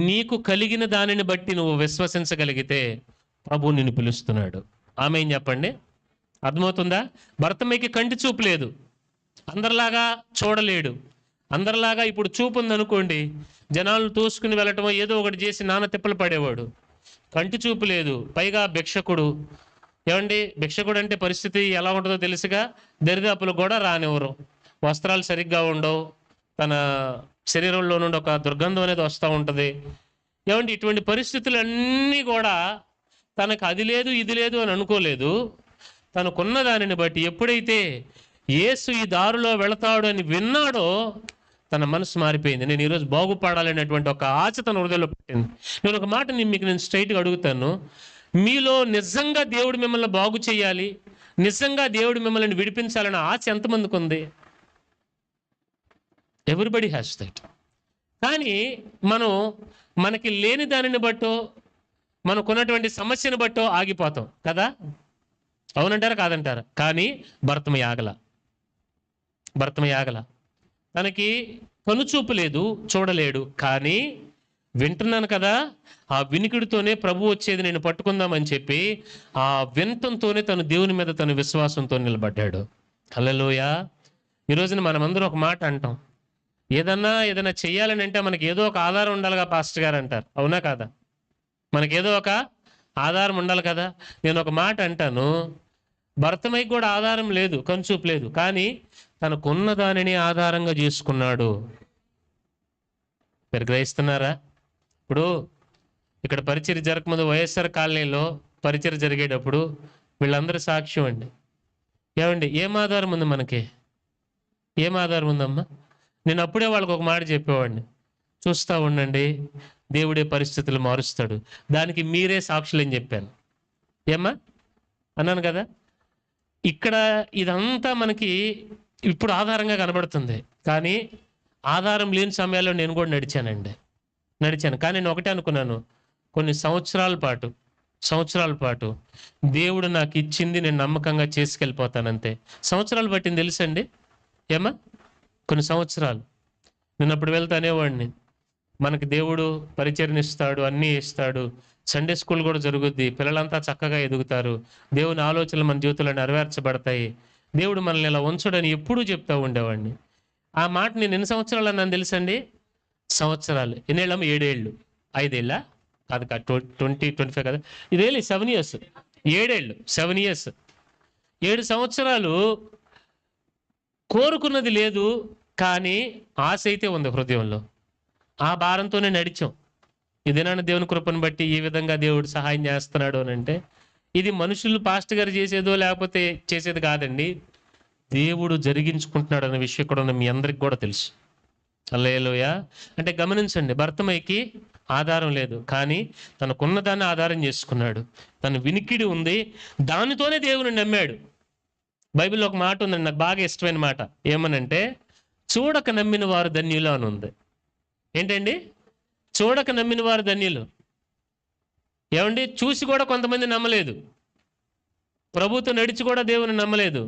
నీకు కలిగిన దానిని బట్టి నువ్వు విశ్వసించగలిగితే ప్రభు నిన్ను పిలుస్తున్నాడు. ఆమేన్ చెప్పండి. అర్థమవుతుందా? భర్తమయ్యకి కంటి చూపు లేదు, అందరిలాగా చూడలేడు. అందరిలాగా ఇప్పుడు చూపు ఉందనుకోండి, జనాలు తోసుకుని వెళ్ళటమో ఏదో ఒకటి చేసి నాన్న తిప్పలు పడేవాడు. కంటి చూపు లేదు, పైగా భిక్షకుడు, ఏమండి, భిక్షకుడు అంటే పరిస్థితి ఎలా ఉంటుందో తెలుసుగా. దరిదాపులు కూడా రానివ్వరు, వస్త్రాలు సరిగ్గా ఉండవు, తన శరీరంలో నుండి ఒక దుర్గంధం అనేది వస్తూ ఉంటుంది. ఏమండి, ఇటువంటి పరిస్థితులన్నీ కూడా తనకు అది లేదు ఇది లేదు అని అనుకోలేదు. తనకున్న దానిని బట్టి ఎప్పుడైతే యేసు ఈ దారిలో వెళతాడు అని విన్నాడో తన మనసు మారిపోయింది. నేను ఈరోజు బాగుపడాలనేటువంటి ఒక ఆశ తన హృదయంలో పెట్టింది. నేను ఒక మాట మీకు నేను స్ట్రైట్గా అడుగుతాను, మీలో నిజంగా దేవుడు మిమ్మల్ని బాగు చేయాలి, నిజంగా దేవుడు మిమ్మల్ని విడిపించాలన్న ఆశ ఎంతమందికి ఉంది? Everybody has that. కానీ మనకి లేని దానిని బట్టో మనకున్నటువంటి సమస్యను బట్టో ఆగిపోతాం కదా. అవునంటారా కాదంటారా? కానీ భర్తమయ్య ఆగల. తనకి కనుచూపు లేదు, చూడలేడు, కానీ వింటున్నాను కదా, ఆ వినికిడితోనే ప్రభు వచ్చేది నేను పట్టుకుందామని చెప్పి ఆ వింటంతోనే తను దేవుని మీద తన విశ్వాసంతో నిలబడ్డాడు. హల్లెలూయా. ఈ రోజున మనమందరం ఒక మాట అంటాం, ఏదైనా చెయ్యాలని అంటే మనకి ఏదో ఒక ఆధారం ఉండాలిగా పాస్టర్ గారు అంటారు. అవునా కాదా? మనకేదో ఒక ఆధారం ఉండాలి కదా. నేను ఒక మాట అంటాను, భర్తమైకి కూడా ఆధారం లేదు, కనుచూపు లేదు, కానీ తనకున్న దానిని ఆధారంగా చేసుకున్నాడు. మీరు గ్రహిస్తున్నారా? ఇప్పుడు ఇక్కడ పరిచర్య జరగకముందు వైఎస్ఆర్ కాలనీలో పరిచర్య జరిగేటప్పుడు వీళ్ళందరూ సాక్ష్యం అండి. ఏమండి, ఏం ఆధారం ఉంది మనకి? ఏం ఆధారం ఉందమ్మా? నేను అప్పుడే వాళ్ళకి ఒక మాట చెప్పేవాడిని, చూస్తూ ఉండండి, దేవుడే పరిస్థితులు మారుస్తాడు, దానికి మీరే సాక్షులు అని చెప్పాను. ఏమ్మా అన్నాను కదా. ఇక్కడ ఇదంతా మనకి ఇప్పుడు ఆధారంగా కనబడుతుంది, కానీ ఆధారం లేని సమయాల్లో నేను కూడా నడిచాను. కానీ నేను ఒకటే అనుకున్నాను, కొన్ని సంవత్సరాల పాటు దేవుడు నాకు ఇచ్చింది నేను నమ్మకంగా చేసుకెళ్ళిపోతానంతే. సంవత్సరాలు పట్టింది తెలుసండి. ఏమ్మా, కొన్ని సంవత్సరాలు. నేను అప్పుడు వెళ్తానేవాడిని, మనకి దేవుడు పరిచర్నిస్తాడు, అన్నీ ఇస్తాడు, సండే స్కూల్ కూడా జరుగుద్ది, పిల్లలంతా చక్కగా ఎదుగుతారు, దేవుని ఆలోచనలు మన జీవితంలో నెరవేర్చబడతాయి, దేవుడు మనల్ని ఇలా ఉంచడని ఎప్పుడూ చెప్తూ ఉండేవాడిని. ఆ మాట నేను ఎన్ని సంవత్సరాలు అన్నాను తెలుసండి? సంవత్సరాలు. ఎన్నేళ్ళమ్మ? 7 ఏళ్ళు. 5 ఏళ్ళా? కాదు 25 కదా, ఇదేళ్ళు 7 years. 7 ఏళ్ళు, 7 years. 7 సంవత్సరాలు కోరుకున్నది లేదు, కానీ ఆశ అయితే ఉంది హృదయంలో. ఆ భారంతోనే నడిచాం. ఇదేనా దేవుని కృపను బట్టి ఈ విధంగా దేవుడు సహాయం చేస్తున్నాడు అని అంటే, ఇది మనుషులు పాస్టర్ గారు చేసేదో లేకపోతే చేసేది కాదండి, దేవుడు జరిగించుకుంటున్నాడు అనే విషయం కూడా మీ అందరికి కూడా తెలుసు. హల్లెలూయా. అంటే గమనించండి, భర్తమైకి ఆధారం లేదు, కానీ తనకున్న దాన్ని ఆధారం చేసుకున్నాడు. తన వినికిడి ఉంది, దానితోనే దేవుని నమ్మాడు. బైబిల్లో ఒక మాట ఉందండి, నాకు బాగా ఇష్టమైన మాట. ఏమనంటే, చూడక నమ్మిన వారు ధన్యులు అని ఉంది. ఏంటండి? చూడక నమ్మిన వారు ధన్యులు. ఏమండి, చూసి కూడా కొంతమంది నమ్మలేదు, ప్రభుతో నడిచి కూడా దేవుని నమ్మలేదు,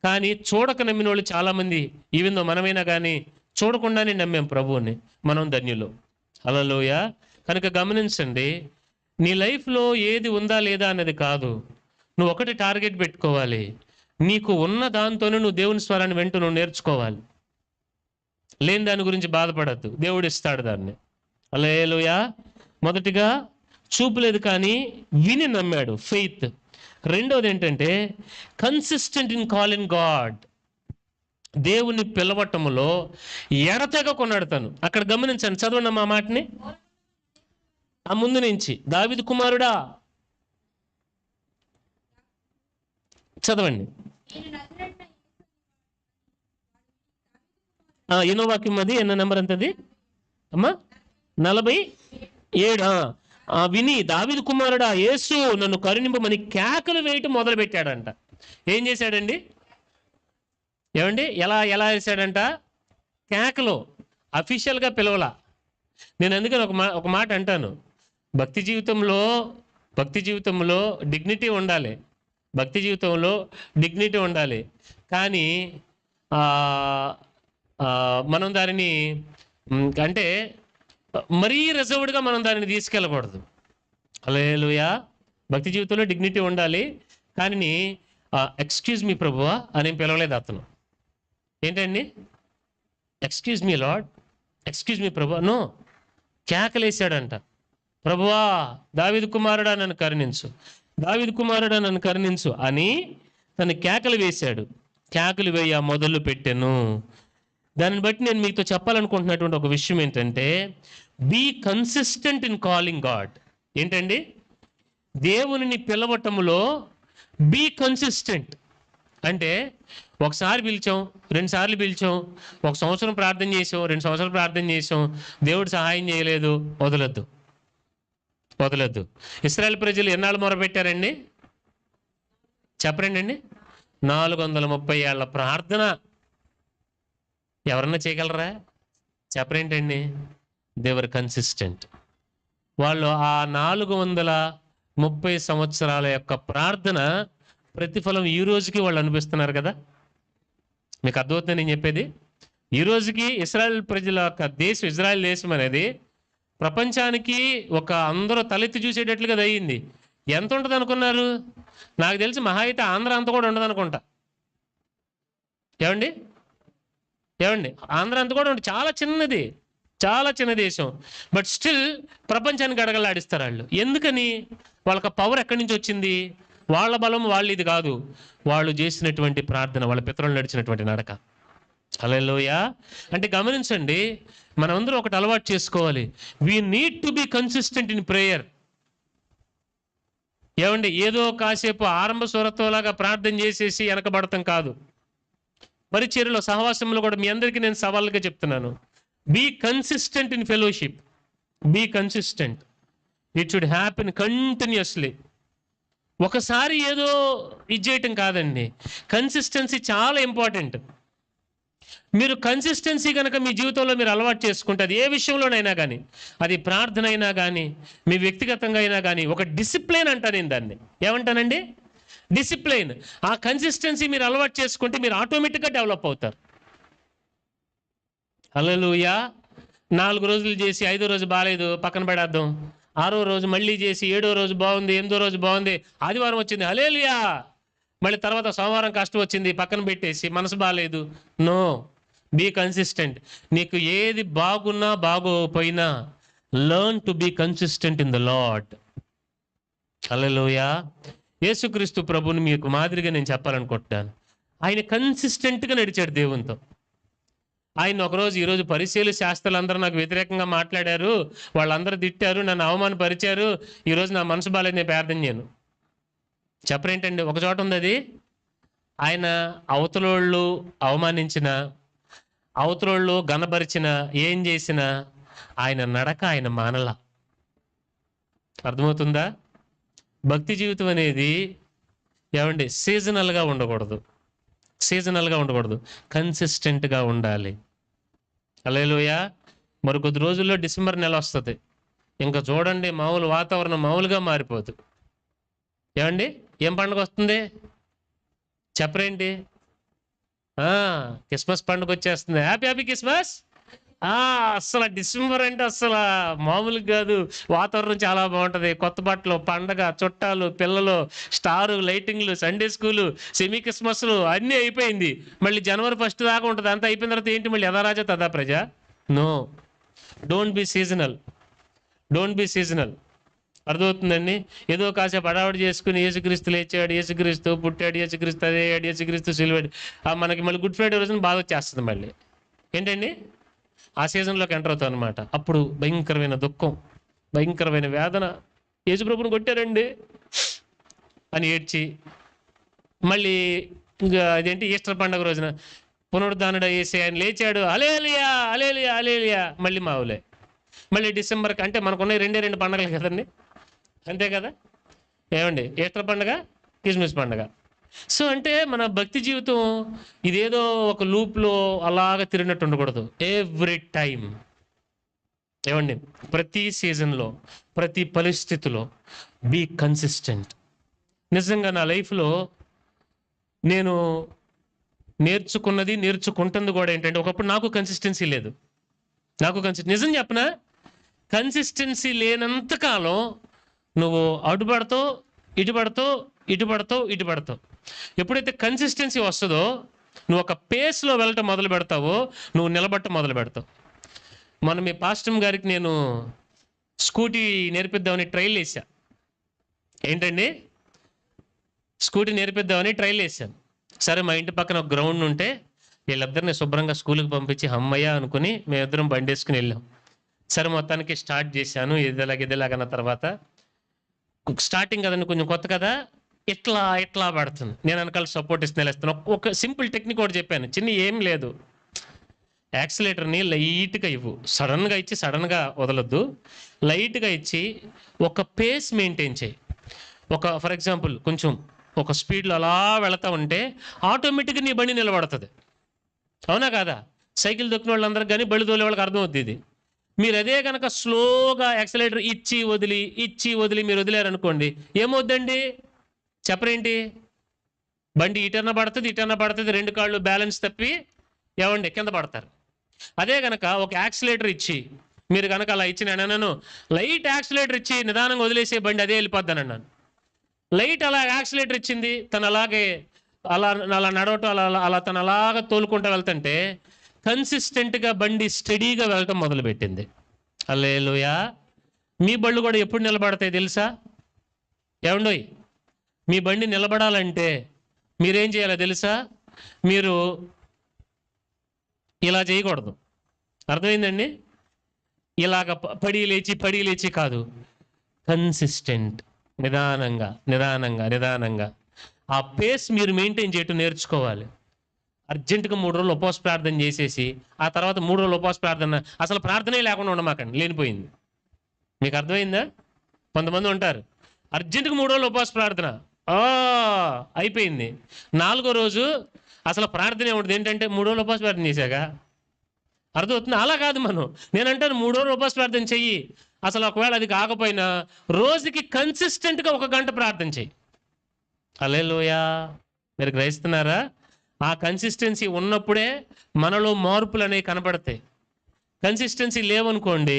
కానీ చూడక నమ్మిన వాళ్ళు చాలామంది, ఈవెన్ దో మనమైనా కానీ చూడకుండానే నమ్మాం ప్రభువుని, మనం ధన్యులు. హల్లెలూయా. కనుక గమనించండి, నీ లైఫ్లో ఏది ఉందా లేదా అన్నది కాదు, నువ్వు ఒకటి టార్గెట్ పెట్టుకోవాలి, నీకు ఉన్న దాంతోనే నువ్వు దేవుని స్వరాన్ని వెంట నువ్వు నేర్చుకోవాలి. లేని దాని గురించి బాధపడద్దు, దేవుడు ఇస్తాడు దాన్ని. హల్లెలూయా. మొదటిగా చూపు లేదు కానీ విని నమ్మాడు, ఫెయిత్. రెండోది ఏంటంటే కన్సిస్టెంట్ ఇన్ కాలింగ్ గాడ్, దేవుని పిలవటములో ఎడతెగకున్నాడు తను. అక్కడ గమనించండి, చదవండి మా మాటని ఆ ముందు నుంచి. దావీదు కుమారుడా, చదవండి. ఎన్నో వాక్యం అది? ఎన్నో నెంబర్ అంతది అమ్మా? 47. విని దావీదు కుమారుడా యేసు నన్ను కరుణింపమని కేకలు వేయటం మొదలు పెట్టాడంట. ఏం చేశాడండి? ఏమండి, ఎలా వేసాడంట? కేకలు. అఫీషియల్గా పిలవలా. నేను అందుకని ఒక మాట అంటాను, భక్తి జీవితంలో డిగ్నిటీ ఉండాలి, భక్తి జీవితంలో డిగ్నిటీ ఉండాలి, కానీ మనం దానిని అంటే మరీ రిజర్వ్డ్గా మనం దానిని తీసుకెళ్ళకూడదు. హల్లెలూయా. భక్తి జీవితంలో డిగ్నిటీ ఉండాలి, కానీ ఎక్స్క్యూజ్ మీ ప్రభువా అని పిలవలేదు అతను. ఏంటండి? Excuse me lord, excuse me ప్రభువా, నో, కేకలేసాడంట. ప్రభువా దావీదు కుమారుడా నన్ను కరుణించు. దావీదు కుమారుడా నన్ను కరుణించు అని తను కేకలు వేశాడు. కేకలు వేయ మొదలు పెట్టెను. దాన్ని బట్టి నేను మీతో చెప్పాలనుకుంటున్నటువంటి ఒక విషయం ఏంటంటే, be consistent in calling God. ఏంటండి? దేవునిని పిలవటములో బీ కన్సిస్టెంట్. అంటే ఒకసారి పిలిచాం, 2 సార్లు పిలిచాం, 1 సంవత్సరం ప్రార్థన చేసాం, 2 సంవత్సరాలు ప్రార్థన చేసాం, దేవుడు సహాయం చేయలేదు, వదలొద్దు. ఇశ్రాయేలు ప్రజలు ఎన్నాళ్ళు మొరపెట్టారండి? చెప్పరండి అండి. 430 ఏళ్ల ప్రార్థన ఎవరన్నా చేయగలరా? చెప్పరేంటండి? దేవర్ కన్సిస్టెంట్. వాళ్ళు ఆ 430 సంవత్సరాల యొక్క ప్రార్థన ప్రతిఫలం ఈ రోజుకి వాళ్ళు అనిపిస్తున్నారు కదా. మీకు అర్థమవుతుంది నేను చెప్పేది? ఈ రోజుకి ఇశ్రాయేల్ ప్రజల యొక్క దేశం, ఇజ్రాయెల్ దేశం అనేది ప్రపంచానికి ఒక అందరూ తలెత్తి చూసేటట్లుగా అయ్యింది. ఎంత ఉంటుంది అనుకున్నారు? నాకు తెలిసి మహా అయితే ఆంధ్ర అంతా కూడా ఉండదు అనుకుంటా. ఏమండి? ఆంధ్ర అంతా కూడా ఉండదు. చాలా చిన్నది, చాలా చిన్న దేశం. బట్ స్టిల్ ప్రపంచానికి గడగలాడిస్తారు వాళ్ళు. ఎందుకని? వాళ్ళకి పవర్ ఎక్కడి నుంచి వచ్చింది? వాళ్ళ బలం, వాళ్ళు ఇది కాదు, వాళ్ళు చేసినటువంటి ప్రార్థన, వాళ్ళ పితరులు నడిచినటువంటి నడక. హల్లెలూయా. అంటే గమనించండి, మనమందరం ఒకటి అలవాటు చేసుకోవాలి. We need to be consistent in prayer. ఏమండి? ఏదో కాసేపు ఆరంభ స్వరత్వంలాగా ప్రార్థన చేసేసి వెనకబడతాం కాదు. పరిచర్యలో, సహవాసంలో కూడా మీ అందరికీ నేను సవాళ్ళుగా చెప్తున్నాను. Be consistent in fellowship. Be consistent. It should happen continuously. ఒకసారి ఏదో ఇది చేయటం కాదండి. కన్సిస్టెన్సీ చాలా ఇంపార్టెంట్. మీరు కన్సిస్టెన్సీ కనుక మీ జీవితంలో మీరు అలవాటు చేసుకుంటే, అది ఏ విషయంలోనైనా కానీ, అది ప్రార్థన అయినా కానీ, మీ వ్యక్తిగతంగా అయినా కానీ, ఒక డిసిప్లిన్ అంటాను నేను దాన్ని. ఏమంటానండి? డిసిప్లిన్. ఆ కన్సిస్టెన్సీ మీరు అలవాటు చేసుకుంటే మీరు ఆటోమేటిక్గా డెవలప్ అవుతారు. హల్లెలూయా. 4 రోజులు చేసి 5వ రోజు బాగాలేదు, పక్కన పడేద్దాం. 6వ రోజు మళ్ళీ చేసి 7వ రోజు బాగుంది, 8వ రోజు బాగుంది, ఆదివారం వచ్చింది, హల్లెలూయా. మళ్ళీ తర్వాత సోమవారం కష్టం వచ్చింది, పక్కన పెట్టేసి మనసు బాగాలేదు. No, be consistent. నీకు ఏది బాగున్నా బాగోపోయినా learn to be consistent in the lord. Hallelujah. యేసుక్రీస్తు ప్రభుని మీకు మాదిరిగా నేను చెప్పాలనుకుంటున్నాను. ఆయన కన్సిస్టెంట్గా నడిచాడు దేవునితో. ఆయన ఒకరోజు, ఈరోజు పరిచయలు, శాస్త్రాలు అందరూ నాకు వ్యతిరేకంగా మాట్లాడారు, వాళ్ళందరూ తిట్టారు, నన్ను అవమానపరిచారు, ఈరోజు నా మనసు బాగాలేదు, నేను ప్రార్థన చేయను. చెప్పరేంటండి? ఒక చోట ఉంది అది. ఆయన అవతలోళ్ళు అవమానించిన, అవతలోళ్ళు గనపరిచిన, ఏం చేసినా ఆయన నడక ఆయన మానల. అర్థమవుతుందా? భక్తి జీవితం అనేది ఏమండి సీజనల్గా ఉండకూడదు. కన్సిస్టెంట్గా ఉండాలి. హల్లెలూయా. మరి కొద్ది రోజుల్లో డిసెంబర్ నెల వస్తుంది. ఇంకా చూడండి, మామూలు వాతావరణం మామూలుగా మారిపోదు. ఏమండి? ఏం పండుగ వస్తుంది చెప్పరేంటి? క్రిస్మస్ పండుగ వచ్చేస్తుంది. Happy Christmas. అస్సలు డిసెంబర్ అంటే అస్సలు మామూలుగా కాదు. వాతావరణం చాలా బాగుంటుంది. కొత్త బట్టలు, పండగ, చుట్టాలు, పిల్లలు, స్టారు, లైటింగ్లు, సండే స్కూలు, సెమీ క్రిస్మస్లు అన్నీ అయిపోయింది. మళ్ళీ జనవరి 1 దాకా ఉంటుంది. అంతా అయిపోయిన తర్వాత ఏంటి? మళ్ళీ యథారాజా తదా ప్రజ. No, don't be seasonal. అర్థమవుతుందండి? ఏదో కాసేపు అడావిడి చేసుకుని యేసుక్రీస్తు లేచాడు, యేసుక్రీస్తు పుట్టాడు, యేసుక్రీస్తు అదేయాడు, యేసుక్రీస్తు సిలువాడు, మనకి మళ్ళీ గుడ్ ఫ్రైడే రోజున బాధ వచ్చేస్తుంది. మళ్ళీ ఏంటండి? ఆ సీజన్లోకి ఎంటర్ అవుతాం అనమాట. అప్పుడు భయంకరమైన దుఃఖం, భయంకరమైన వేదన. యేసుప్రభుని కొట్టారండి అని ఏడ్చి, మళ్ళీ ఇంకా అదేంటి ఈస్టర్ పండుగ రోజున పునరుద్ధానుడు యేసే ఆయన లేచాడు, హల్లెలూయా హల్లెలూయా హల్లెలూయా, మళ్ళీ మావులే. మళ్ళీ డిసెంబర్కి, అంటే మనకున్న 2 పండుగలు కదండి, అంతే కదా. ఏమండి? ఈస్టర్ పండుగ, క్రిస్మస్ పండుగ. సో అంటే మన భక్తి జీవితం ఇదేదో ఒక లూప్లో అలాగ తిరిగినట్టు ఉండకూడదు. ఎవ్రీ టైం, ఏమండి, ప్రతి సీజన్లో, ప్రతి పరిస్థితిలో బీ కన్సిస్టెంట్. నిజంగా నా లైఫ్లో నేను నేర్చుకుంటుంది కూడా ఏంటంటే, ఒకప్పుడు నాకు కన్సిస్టెన్సీ లేదు. నిజం చెప్పనా, కన్సిస్టెన్సీ లేనంత కాలం నువ్వు అటు పడతావు, ఇటు పడతావు. ఎప్పుడైతే కన్సిస్టెన్సీ వస్తుందో, నువ్వు ఒక పేస్లో వెళ్ళటం మొదలు పెడతావో, నువ్వు నిలబడటం మొదలు పెడతావు. మొన్న మీ పాస్టర్ గారికి నేను స్కూటీ నేర్పిద్దామని ట్రైల్ వేసా. ఏంటండి? స్కూటీ నేర్పిద్దామని ట్రైల్ వేసాను. సరే మా ఇంటి పక్కన ఒక గ్రౌండ్ ఉంటే వీళ్ళిద్దరిని శుభ్రంగా స్కూల్కి పంపించి అమ్మయ్య అనుకుని మేమిద్దరం బండి వేసుకుని వెళ్ళాం. సరే మొత్తానికి స్టార్ట్ చేశాను. ఇదిలాగన్న తర్వాత స్టార్టింగ్ కదండి, కొంచెం కొత్త కదా, ఇట్లా పడుతుంది. నేను వెనకాల సపోర్ట్ ఇస్తే వెళ్ళేస్తాను. ఒక సింపుల్ టెక్నిక్ ఒకటి చెప్పాను, చిన్న ఏం లేదు. యాక్సిలేటర్ని లైట్గా ఇవ్వు, సడన్గా ఇచ్చి సడన్గా వదలొద్దు, లైట్గా ఇచ్చి ఒక పేస్ మెయింటైన్ చేయి. ఫర్ ఎగ్జాంపుల్ కొంచెం ఒక స్పీడ్లో అలా వెళతా ఉంటే ఆటోమేటిక్గా నీ బండి నిలబడుతుంది. అవునా కాదా? సైకిల్ దొక్కిన వాళ్ళందరికీ కానీ బళ్ళు తోలే వాళ్ళకి అర్థమవుతుంది ఇది. మీరు అదే కనుక స్లోగా యాక్సిలేటర్ ఇచ్చి వదిలి మీరు వదిలేరనుకోండి, ఏమవుద్దండి చెప్పరేంటి? బండి ఇటన్నా పడుతుంది, రెండు కాళ్ళు బ్యాలెన్స్ తప్పి ఏమండి కింద పడతారు. అదే కనుక ఒక యాక్సిలేటర్ ఇచ్చి మీరు కనుక అలా ఇచ్చి, నేను లైట్ యాక్సిలేటర్ ఇచ్చి నిదానంగా వదిలేసే బండి అదే వెళ్ళిపోద్దాను అన్నాను. లైట్ అలా యాక్సిలేటర్ ఇచ్చింది, తను అలాగే అలా నడవటం, అలా తను అలాగా తోలుకుంటూ వెళ్తుంటే కన్సిస్టెంట్గా బండి స్టడీగా వెళ్ళటం మొదలుపెట్టింది. హల్లెలూయా. మీ బళ్ళు కూడా ఎప్పుడు నిలబడతాయి తెలుసా? ఏమండోయ్, మీ బండి నిలబడాలంటే మీరేం చేయాలో తెలుసా? మీరు ఇలా చేయకూడదు. అర్థమైందండి? ఇలాగ పడి లేచి కాదు, కన్సిస్టెంట్, నిదానంగా ఆ పేస్ మీరు మెయింటైన్ చేయటం నేర్చుకోవాలి. అర్జెంటుగా 3 రోజులు ఉపవాస ప్రార్థన చేసేసి ఆ తర్వాత 3 రోజులు ఉపవాస ప్రార్థన, అసలు ప్రార్థనే లేకుండా ఉండమాకండి, లేనిపోయింది. మీకు అర్థమైందా? కొంతమంది ఉంటారు అర్జెంటుగా 3 రోజులు ఉపవాస ప్రార్థన అయిపోయింది, 4వ రోజు అసలు ప్రార్థనే ఉంటుంది. ఏంటంటే 3 రోజులు ఉపవాస ప్రార్థన చేశాక అర్థమవుతుంది. అలా కాదు, నేనంటాను 3 రోజులు ఉపవాస ప్రార్థన చెయ్యి. అసలు ఒకవేళ అది కాకపోయినా రోజుకి కన్సిస్టెంట్గా 1 గంట ప్రార్థన చెయ్యి. హల్లెలూయా. మీరు గ్రహిస్తున్నారా? ఆ కన్సిస్టెన్సీ ఉన్నప్పుడే మనలో మార్పులు అనేవి కనబడతాయి. కన్సిస్టెన్సీ లేదనుకోండి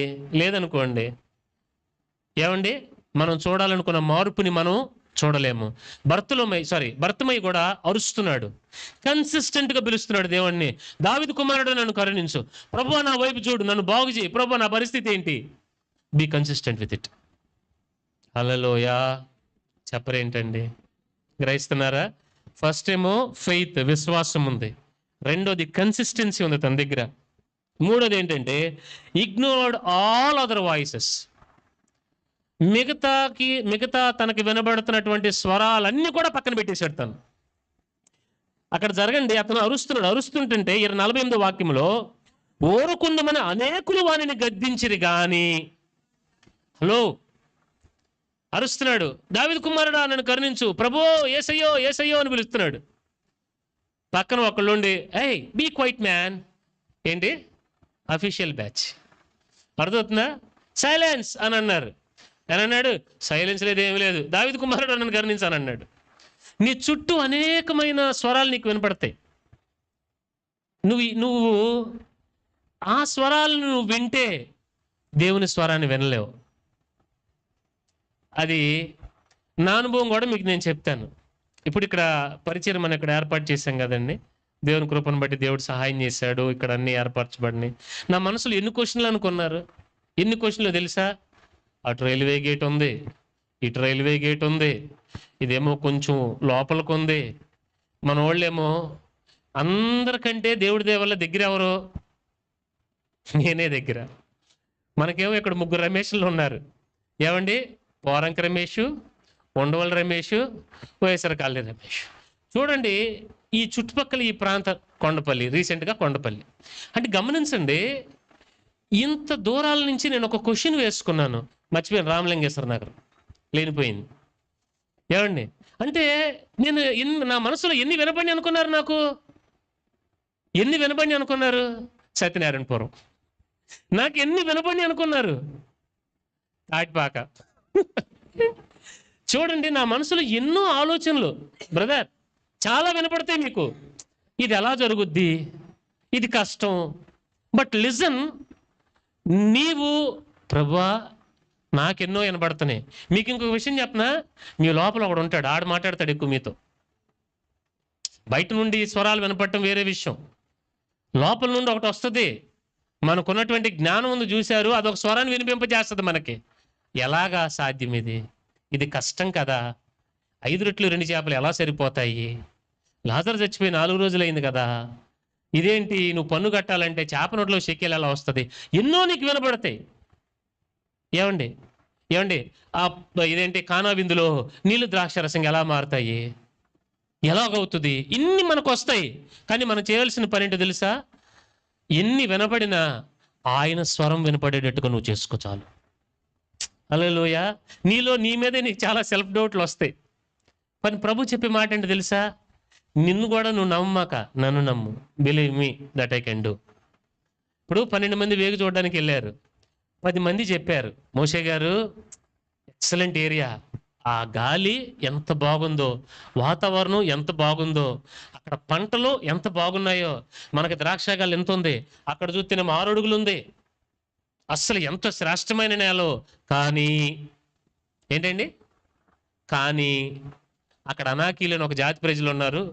ఏమండి, మనం చూడాలనుకున్న మార్పుని మనం చూడలేము. భర్తమై కూడా అరుస్తున్నాడు, కన్సిస్టెంట్గా పిలుస్తున్నాడు దేవుణ్ణి. దావీదు కుమారుడు నన్ను కరుణించు, ప్రభువా నా వైపు చూడు, నన్ను బాగు చేయి, ప్రభువా నా పరిస్థితి ఏంటి? Be consistent with it. Hallelujah. చెప్పరేంటండి? గ్రహిస్తున్నారా? ఫస్ట్ ఏమో ఫెయిత్, విశ్వాసం ఉంది. రెండోది కన్సిస్టెన్సీ ఉంది తన దగ్గర. మూడోది ఏంటంటే ఇగ్నోర్డ్ ఆల్ అదర్ వాయిసెస్. మిగతా తనకి వినబడుతున్నటువంటి స్వరాలన్నీ కూడా పక్కన పెట్టేశాడు తను. అక్కడ జరగండి, అతను అరుస్తుంటే 48వ వాక్యంలో ఓరుకుందమని అనేకులు వానిని గద్దించిరి గాని, హలో అరుస్తున్నాడు, దావీదు కుమారుడా నన్ను కరుణించు, ప్రభో యేసయ్యో అని పిలుస్తున్నాడు. పక్కన ఒకళ్ళుండి బీ క్వైట్ మ్యాన్. ఏంటి? Official batch. అర్థమవుతుందా? సైలెన్స్ అని అన్నారు. అన్నాడు, సైలెన్స్ లేదు, ఏమీ లేదు, దావీదు కుమారుడు నన్ను కరుణించు అని అన్నాడు. నీ చుట్టూ అనేకమైన స్వరాలు నీకు వినపడతాయి. నువ్వు ఆ స్వరాలను నువ్వు వింటే దేవుని స్వరాన్ని వినలేవు. అది నా అనుభవం కూడా మీకు నేను చెప్తాను. ఇప్పుడు ఇక్కడ పరిచయం మనం ఇక్కడ ఏర్పాటు చేశాం కదండి, దేవుని కృపను బట్టి దేవుడు సహాయం చేశాడు, ఇక్కడ అన్ని ఏర్పరచబడినాయి. నా మనసులో ఎన్ని క్వశ్చన్లు అనుకున్నారు? ఎన్ని క్వశ్చన్లు తెలుసా? అటు రైల్వే గేట్ ఉంది, ఇటు రైల్వే గేట్ ఉంది, ఇదేమో కొంచెం లోపలికి ఉంది. మన వాళ్ళేమో అందరికంటే దేవుడి దేవల్ల దగ్గర ఎవరు? నేనే దగ్గర. మనకేమో ఇక్కడ 3 రమేష్లు ఉన్నారు. ఏమండి? పోరంక రమేష్, ఉండవల్ రమేష్, వైఎస్ఆర్ కాలనీ రమేష్. చూడండి ఈ చుట్టుపక్కల ఈ ప్రాంత కొండపల్లి, రీసెంట్గా కొండపల్లి. అంటే గమనించండి, ఇంత దూరాల నుంచి నేను ఒక క్వశ్చన్ వేసుకున్నాను, మర్చిపోయాను, రామలింగేశ్వర నగర్ లేనిపోయింది. ఏమండి? అంటే నేను నా మనసులో ఎన్ని వినపడి అనుకున్నారు? నాకు ఎన్ని వినపడి అనుకున్నారు? సత్యనారాయణపురం. నాకు ఎన్ని వినపడి అనుకున్నారు? తాటిపాక. చూడండి నా మనసులో ఎన్నో ఆలోచనలు బ్రదర్, చాలా వినపడతాయి మీకు. ఇది ఎలా జరుగుద్ది, ఇది కష్టం. బట్ లిజన్, నీవు ప్రభువా నాకెన్నో వినపడుతున్నాయి. మీకు ఇంకొక విషయం చెప్పనా? మీ లోపల ఒకడు ఉంటాడు, ఆడు మాట్లాడతాడు ఎక్కువ మీతో. బయట నుండి స్వరాలు వినపడటం వేరే విషయం, లోపల నుండి ఒకటి వస్తుంది. మనకున్నటువంటి జ్ఞానం ఉంది, చూశారు, అదొక స్వరాన్ని వినిపింపజేస్తుంది మనకి. ఎలాగా సాధ్యం ఇది కష్టం కదా. 5 రొట్టెలు 2 చేపలు ఎలా సరిపోతాయి? లాజరు చచ్చిపోయి 4 రోజులైంది కదా, ఇదేంటి నువ్వు పన్ను కట్టాలంటే చేప నోట్లో షెకెల్ ఎలా వస్తుంది? ఎన్నో నీకు వినపడతాయి. ఏమండి ఏమండి ఇదేంటి కానా విందులో నీళ్ళు ద్రాక్ష రసంగా ఎలా మారుతాయి? ఎలాగవుతుంది? ఇన్ని మనకు వస్తాయి. కానీ మనం చేయాల్సిన పని ఏంటో తెలుసా? ఎన్ని వినపడినా ఆయన స్వరం వినపడేటట్టుగా నువ్వు చేసుకో చాలు. హల్లెలూయా. నీ మీదే నీకు చాలా సెల్ఫ్ డౌట్లు వస్తాయి. కానీ ప్రభు చెప్పే మాట ఏంటో తెలుసా? నిన్ను కూడా నువ్వు నమ్మక నన్ను నమ్ము. Believe me that I can do. ఇప్పుడు 12 మంది వేగు చూడడానికి వెళ్ళారు. 10 మంది చెప్పారు, మోషే గారు ఎక్సలెంట్ ఏరియా, ఆ గాలి ఎంత బాగుందో, వాతావరణం ఎంత బాగుందో, అక్కడ పంటలు ఎంత బాగున్నాయో, మనకి ద్రాక్షగాలు ఎంత ఉంది, అక్కడ చూస్తేనేమో 6 అడుగులు ఉంది, అస్సలు ఎంత శ్రేష్టమైన నేలో. కానీ ఏంటండి? కానీ అక్కడ అనాకీలని ఒక జాతి ప్రజలు ఉన్నారు,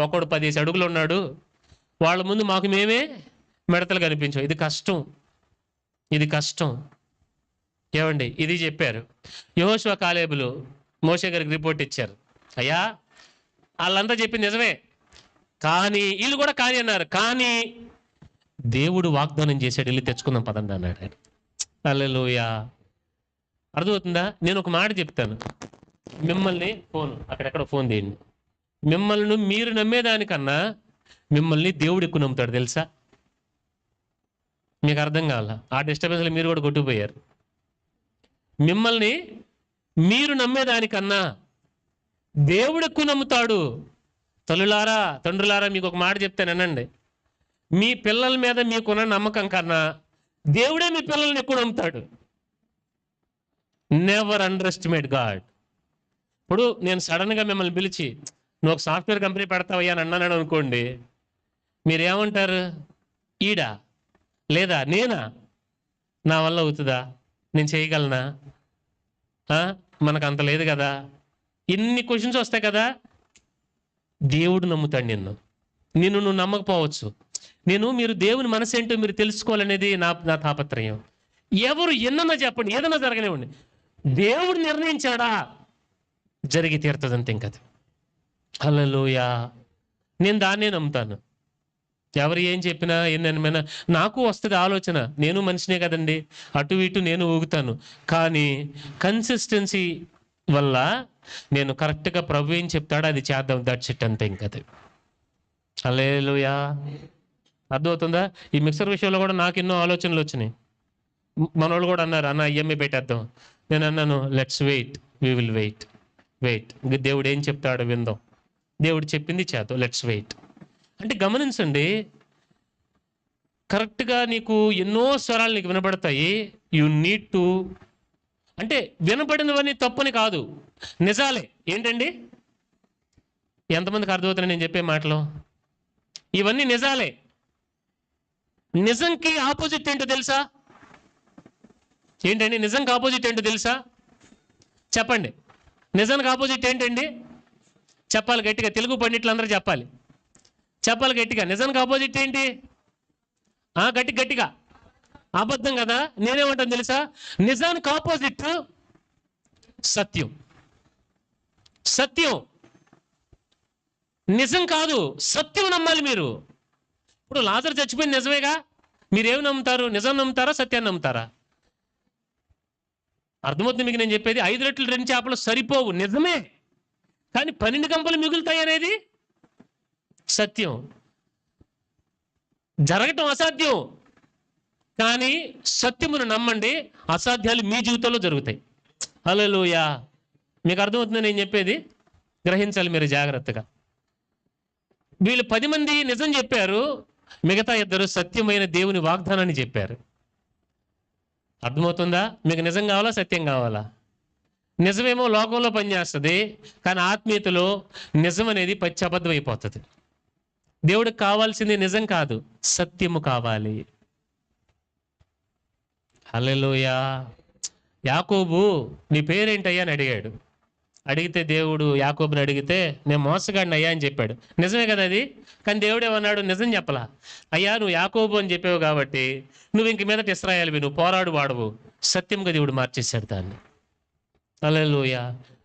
ఒకడు 10 అడుగులు ఉన్నాడు, వాళ్ళ ముందు మాకు మేమే మిడతలు కనిపించవు. ఇది కష్టం, ఇది కష్టం. ఏమండి ఇది చెప్పారు. యెహోషువ కాలేబులు మోషే గారికి రిపోర్ట్ ఇచ్చారు, అయ్యా వాళ్ళంతా చెప్పింది నిజమే, కానీ వీళ్ళు కూడా కానీ అన్నారు. కానీ దేవుడు వాగ్దానం చేశాడు, వెళ్ళి తెచ్చుకుందాం పదండి అన్నాడు ఆయన. హల్లెలూయా. అర్థమవుతుందా? నేను ఒక మాట చెప్తాను, మిమ్మల్ని అక్కడెక్కడ ఫోన్ తీయండి, మిమ్మల్ని మీరు నమ్మేదానికన్నా మిమ్మల్ని దేవుడు ఎక్కువ నమ్ముతాడు తెలుసా? మీకు అర్థం కావాలా? ఆ డిస్టర్బెన్స్లో మీరు కూడా కొట్టుకుపోయారు. మిమ్మల్ని మీరు నమ్మేదానికన్నా దేవుడు ఎక్కువ నమ్ముతాడు. తల్లులారా, తండ్రులారా, మీకు ఒక మాట చెప్తాను వినండి. మీ పిల్లల మీద మీకున్న నమ్మకం కన్నా దేవుడే మీ పిల్లల్ని ఎక్కువ నమ్ముతాడు. Never underestimate God. ఇప్పుడు నేను సడన్గా మిమ్మల్ని పిలిచి నువ్వు ఒక సాఫ్ట్వేర్ కంపెనీ పెడతావయ్యా అని అన్నాను అనుకోండి, మీరేమంటారు? ఈడా లేదా నేనా? నా వల్ల అవుతుందా? నేను చేయగలనా? మనకు అంత లేదు కదా. ఇన్ని క్వశ్చన్స్ వస్తాయి కదా. దేవుడు నమ్ముతాడు నిన్ను నువ్వు నమ్మకపోవచ్చు. మీరు దేవుని మనసు ఏంటో మీరు తెలుసుకోవాలనేది నా తాపత్రయం. ఎవరు ఎన్నన్నా చెప్పండి, ఏదన్నా జరగనివ్వండి, దేవుడు నిర్ణయించాడా జరిగి తీరుతుంది అంతే. ఇంకది హల్లెలూయా. నేను దాన్నే నమ్ముతాను. ఎవరు ఏం చెప్పినా ఎన్నైనా నాకు వస్తుంది ఆలోచన, నేను మనిషినే కదండి, అటు ఇటు నేను ఊగుతాను. కానీ కన్సిస్టెన్సీ వల్ల నేను కరెక్ట్గా ప్రభు ఏం చెప్తాడో అది చేద్దాం, దట్స్ ఇట్ అంతే. ఇంకది హల్లెలూయా. అర్థమవుతుందా? ఈ మిక్సర్ విషయంలో కూడా నాకు ఎన్నో ఆలోచనలు వచ్చినాయి. మనోళ్ళు కూడా అన్నారు, అన్న ఈఎంఐ పెట్టేద్దాం. నేను అన్నాను, let's wait, we will wait. ఇంక దేవుడు ఏం చెప్తాడో విందాం, దేవుడు చెప్పింది చేద్దాం, లెట్స్ వెయిట్. అంటే గమనించండి, కరెక్ట్గా నీకు ఎన్నో స్వరాలు నీకు వినపడతాయి. యు నీడ్ టు, అంటే వినపడినవన్నీ తప్పని కాదు, నిజాలే. ఏంటండి? ఎంతమందికి అర్థమవుతున్నాయి నేను చెప్పే మాటలు? ఇవన్నీ నిజాలే. నిజంకి ఆపోజిట్ ఏంటో తెలుసా? ఏంటండి నిజంకి ఆపోజిట్ ఏంటో తెలుసా? చెప్పండి. నిజానికి ఆపోజిట్ ఏంటండి? చెప్పాలి గట్టిగా, తెలుగు పండితులు అందరూ చెప్పాలి, చెప్పాలి గట్టిగా. నిజానికి ఆపోజిట్ ఏంటి? గట్టిగా. అబద్ధం కదా. నేనేమంటాను తెలుసా? నిజానికి ఆపోజిట్ సత్యం. సత్యం నిజం కాదు, సత్యం నమ్మాలి మీరు. ఇప్పుడు లాజరు చచ్చిపోయింది నిజమేగా, మీరేమి నమ్ముతారు? నిజం నమ్ముతారా, సత్యాన్ని నమ్ముతారా? అర్థమవుతుంది మీకు నేను చెప్పేది? 5 రెట్లు 2 చేపలు సరిపోవు, నిజమే. కానీ 12 గంపలు మిగులుతాయి అనేది సత్యం. జరగటం అసాధ్యం, కానీ సత్యమును నమ్మండి, అసాధ్యాలు మీ జీవితంలో జరుగుతాయి. హల్లెలూయా. మీకు అర్థమవుతుంది నేను చెప్పేది? గ్రహించాలి మీరు జాగ్రత్తగా. వీళ్ళు 10 మంది నిజం చెప్పారు, మిగతా 2 సత్యమైన దేవుని వాగ్దానాన్ని చెప్పారు. అర్థమవుతుందా? మీకు నిజం కావాలా, సత్యం కావాలా? నిజమేమో లోకంలో పనిచేస్తుంది, కానీ ఆత్మీయతలో నిజం అనేది పచ్చి అబద్ధం అయిపోతుంది. దేవుడికి కావాల్సింది నిజం కాదు, సత్యము కావాలి. హల్లెలూయా. యాకోబు నీ పేరేంటయ్యా అని అడిగాడు. అడిగితే దేవుడు యాకోబుని అడిగితే నేను మోసగాడిని అయ్యా అని చెప్పాడు. నిజమే కదా అది. కానీ దేవుడు ఏమన్నాడు? నిజం చెప్పలా. అయ్యా నువ్వు యాకోబు అని చెప్పావు కాబట్టి నువ్వు ఇంక మీదట ఇశ్రాయేలువి, నువ్వు పోరాడు వాడవు. సత్యంగా దేవుడు మార్చేశాడు దాన్ని. Hallelujah.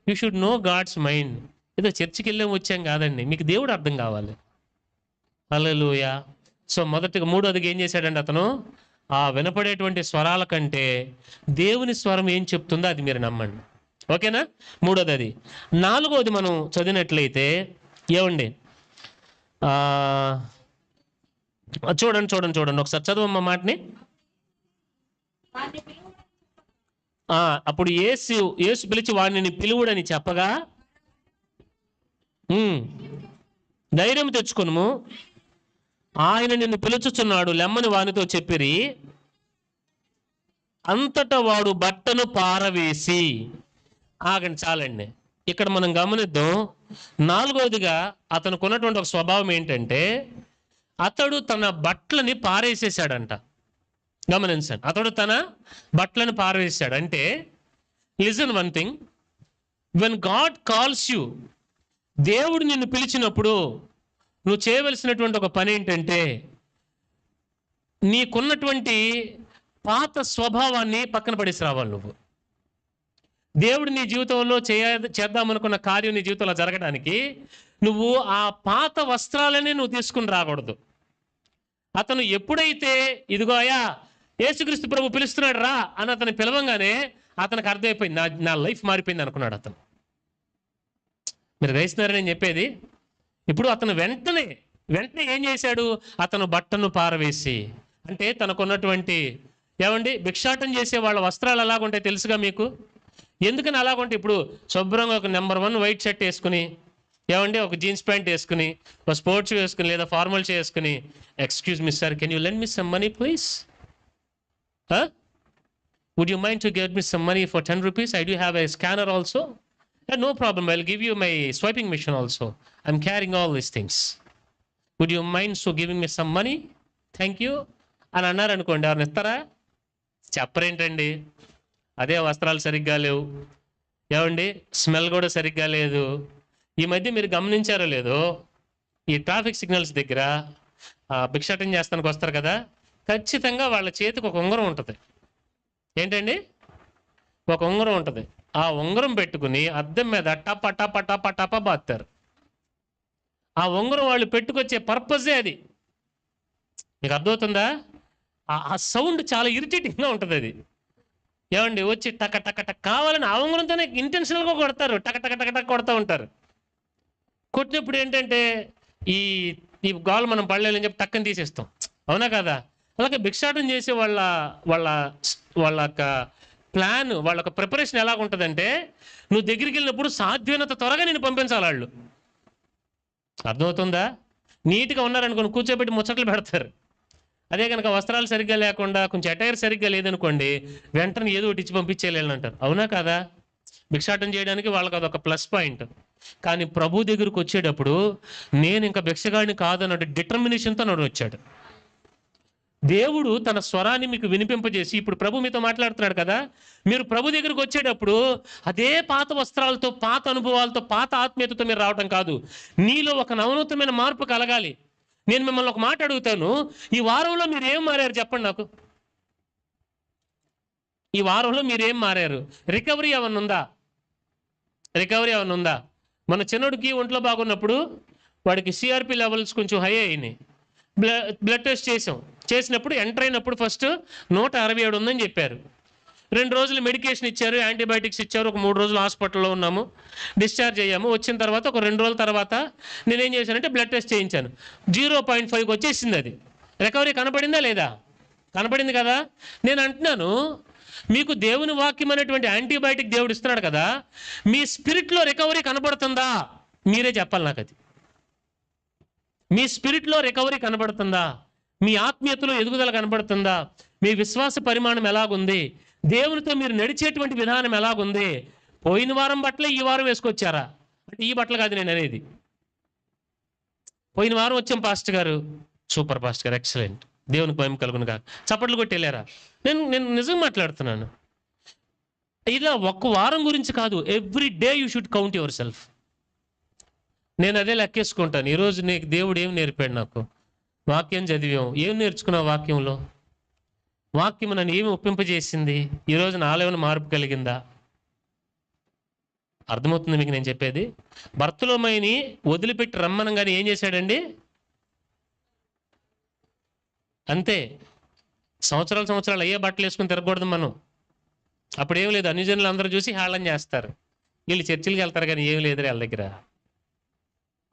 You should know God's mind. ఏదో చర్చికి వెళ్ళాం వచ్చాం కాదండి, మీకు దేవుడు అర్థం కావాలి. హల్లెలూయా. సో మొదటిగా మూడోదిగా ఏం చేశాడండి అతను, ఆ వినపడేటువంటి స్వరాల కంటే దేవుని స్వరం ఏం చెప్తుందో అది మీరు నమ్మండి. ఓకేనా? మూడోది అది. నాలుగోది మనం చదివినట్లయితే ఏమండి, చూడండి చూడండి చూడండి ఒకసారి చదువమ్మ మాటని. అప్పుడు యేసు పిలిచి వాడిని పిలువుడని చెప్పగా, ధైర్యం తెచ్చుకొనుము, ఆయన నిన్ను పిలుచుచున్నాడు లెమ్మని వానితో చెప్పిరి. అంతటా వాడు బట్టను పారవేసి, ఆగండి చాలండి, ఇక్కడ మనం గమనిద్దాం. నాలుగవదిగా అతనికి ఉన్నటువంటి ఒక స్వభావం ఏంటంటే అతడు తన బట్టలని పారేసేసాడంట. గమనించండి, అతడు తన బట్టలను పారవేశాడు. అంటే listen one thing, when God calls you, దేవుడు నిన్ను పిలిచినప్పుడు నువ్వు చేయవలసినటువంటి ఒక పని ఏంటంటే నీకున్నటువంటి పాత స్వభావాన్ని పక్కన పడేసి రావాలి. నువ్వు దేవుడు నీ జీవితంలో చేద్దామనుకున్న కార్యం నీ జీవితంలో జరగడానికి నువ్వు ఆ పాత వస్త్రాలని నువ్వు తీసుకుని రాకూడదు. అతను ఎప్పుడైతే ఇదిగో అయ్యా యేసుక్రీస్తు ప్రభు పిలుస్తున్నాడు రా అని అతను పిలవంగానే అతనికి అర్థమైపోయింది, నా లైఫ్ మారిపోయింది అనుకున్నాడు అతను. మీరు గ్రహిస్తున్నారని నేను చెప్పేది. ఇప్పుడు అతను వెంటనే ఏం చేశాడు, అతను బట్టను పారవేసి, అంటే తనకున్నటువంటి ఏమండి భిక్షాటం చేసే వాళ్ళ వస్త్రాలు ఎలాగుంటాయి తెలుసుగా మీకు. ఎందుకని అలాగుంటే, ఇప్పుడు శుభ్రంగా ఒక నెంబర్ 1 వైట్ షర్ట్ వేసుకుని, ఏమండి ఒక జీన్స్ ప్యాంట్ వేసుకుని, ఒక స్పోర్ట్స్ వేసుకుని లేదా ఫార్మల్స్ వేసుకుని, excuse me sir, can you lend me some money please, would you mind to get me some money for 10 rupees? I do have a scanner also. No problem, I'll give you my swiping machine also. I'm carrying all these things. Would you mind so giving me some money? Thank you అని అన్నారు అనుకోండి, ఎవరిని ఇస్తారా? చెప్పరేంటండి. అదే వస్త్రాలు సరిగ్గా లేవు, ఏమండి స్మెల్ కూడా సరిగ్గా లేదు. ఈ మధ్య మీరు గమనించారో లేదో, ఈ ట్రాఫిక్ సిగ్నల్స్ దగ్గర భిక్షాటం చేస్తానికి వస్తారు కదా, ఖచ్చితంగా వాళ్ళ చేతికి ఒక ఉంగరం ఉంటుంది. ఏంటండి? ఒక ఉంగరం ఉంటుంది. ఆ ఉంగరం పెట్టుకుని అద్దం మీద టప టప టప టప బాత్తారు. ఆ ఉంగరం వాళ్ళు పెట్టుకొచ్చే పర్పజే అది. మీకు అర్థమవుతుందా? ఆ సౌండ్ చాలా ఇరిటేటింగ్గా ఉంటుంది అది. ఏమండి వచ్చి టక టక టక్ కావాలని ఆ ఉంగరంతోనే ఇంటెన్షనల్గా కొడతారు, టక టక టక టక్ కొడతా ఉంటారు. కొట్టినప్పుడు ఏంటంటే ఈ గాలు మనం పడలేదని చెప్పి టక్కని తీసేస్తాం, అవునా కదా? అలాగే భిక్షాటం చేసే వాళ్ళ ప్లాన్, వాళ్ళ ప్రిపరేషన్ ఎలాగుంటుందంటే, నువ్వు దగ్గరికి వెళ్ళినప్పుడు సాధ్యమైనంత త్వరగా నేను పంపించాలి వాళ్ళు. అర్థమవుతుందా? నీట్గా ఉన్నారనుకోండి కూర్చోబెట్టి ముచ్చట్లు పెడతారు. అదే కనుక వస్త్రాలు సరిగ్గా లేకుండా కొంచెం అటైర్ సరిగ్గా లేదనుకోండి, వెంటనే ఏదో ఒకటి ఇచ్చి పంపించేయాలని అంటారు, అవునా కదా? భిక్షాటం చేయడానికి వాళ్ళకి అదొక ప్లస్ పాయింట్. కానీ ప్రభు దగ్గరకు వచ్చేటప్పుడు నేను ఇంకా భిక్షగాడిని కాదన్నట్టు డిటర్మినేషన్తో నడు వచ్చాడు. దేవుడు తన స్వరాన్ని మీకు వినిపింపజేసి, ఇప్పుడు ప్రభు మీతో మాట్లాడుతున్నాడు కదా, మీరు ప్రభు దగ్గరకు వచ్చేటప్పుడు అదే పాత వస్త్రాలతో, పాత అనుభవాలతో, పాత ఆత్మీయతతో మీరు రావటం కాదు. నీలో ఒక నవనూతనమైన మార్పు కలగాలి. నేను మిమ్మల్ని ఒక మాట అడుగుతాను, ఈ వారంలో మీరు ఏం మారారు చెప్పండి నాకు. ఈ వారంలో మీరు ఏం మారారు? రికవరీ ఏమన్నా ఉందా? మన చిన్నోడికి ఒంట్లో బాగున్నప్పుడు వాడికి సిఆర్పి లెవెల్స్ కొంచెం హై అయినాయి. బ్లడ్ టెస్ట్ చేసినప్పుడు ఎంటర్ అయినప్పుడు ఫస్ట్ 167 ఉందని చెప్పారు. 2 రోజులు మెడికేషన్ ఇచ్చారు, యాంటీబయాటిక్స్ ఇచ్చారు. ఒక 3 రోజులు హాస్పిటల్లో ఉన్నాము, డిశ్చార్జ్ అయ్యాము. వచ్చిన తర్వాత ఒక 2 రోజుల తర్వాత నేనేం చేశానంటే బ్లడ్ టెస్ట్ చేయించాను. 0.5 వచ్చేసింది. అది రికవరీ కనపడిందా లేదా? కనపడింది కదా. నేను అంటున్నాను, మీకు దేవుని వాక్యం అనేటువంటి యాంటీబయాటిక్ దేవుడు ఇస్తున్నాడు కదా, మీ స్పిరిట్లో రికవరీ కనపడుతుందా? మీరే చెప్పాలి నాకు. అది మీ స్పిరిట్లో రికవరీ కనబడుతుందా? మీ ఆత్మీయతలో ఎదుగుదల కనబడుతుందా? మీ విశ్వాస పరిమాణం ఎలాగుంది? దేవునితో మీరు నడిచేటువంటి విధానం ఎలాగుంది? పోయిన వారం బట్టలే ఈ వారం వేసుకొచ్చారా అంటే ఈ బట్టలు కాదు నేను అనేది. పోయిన వారం వచ్చాం పాస్టర్ గారు, సూపర్ పాస్టర్ గారు, ఎక్సలెంట్, దేవునికి భయం కలుగును కాదు, చప్పట్లు కొట్టి వెళ్ళారా? నేను నిజం మాట్లాడుతున్నాను. ఇలా ఒక్క వారం గురించి కాదు, every day you should count your self. నేను అదే లెక్కేసుకుంటాను. ఈరోజు నీకు దేవుడు ఏం నేర్పాడు? నాకు వాక్యం చదివాం, ఏం నేర్చుకున్నావు వాక్యంలో? వాక్యం నన్ను ఏమి ఒప్పింపజేసింది? ఈరోజు నాలో ఏమైనా మార్పు కలిగిందా? అర్థమవుతుంది మీకు నేను చెప్పేది? బర్తలోమయిని వదిలిపెట్టి రమ్మనగానే ఏం చేశాడండి? అంతే. సంవత్సరాలు అయ్యే బట్టలు వేసుకుని తిరగకూడదు మనం. అప్పుడేం లేదు, అన్యజనులు అందరూ చూసి హేళన చేస్తారు. వీళ్ళు చర్చిలకి వెళ్తారు కానీ ఏం లేదు వాళ్ళ దగ్గర.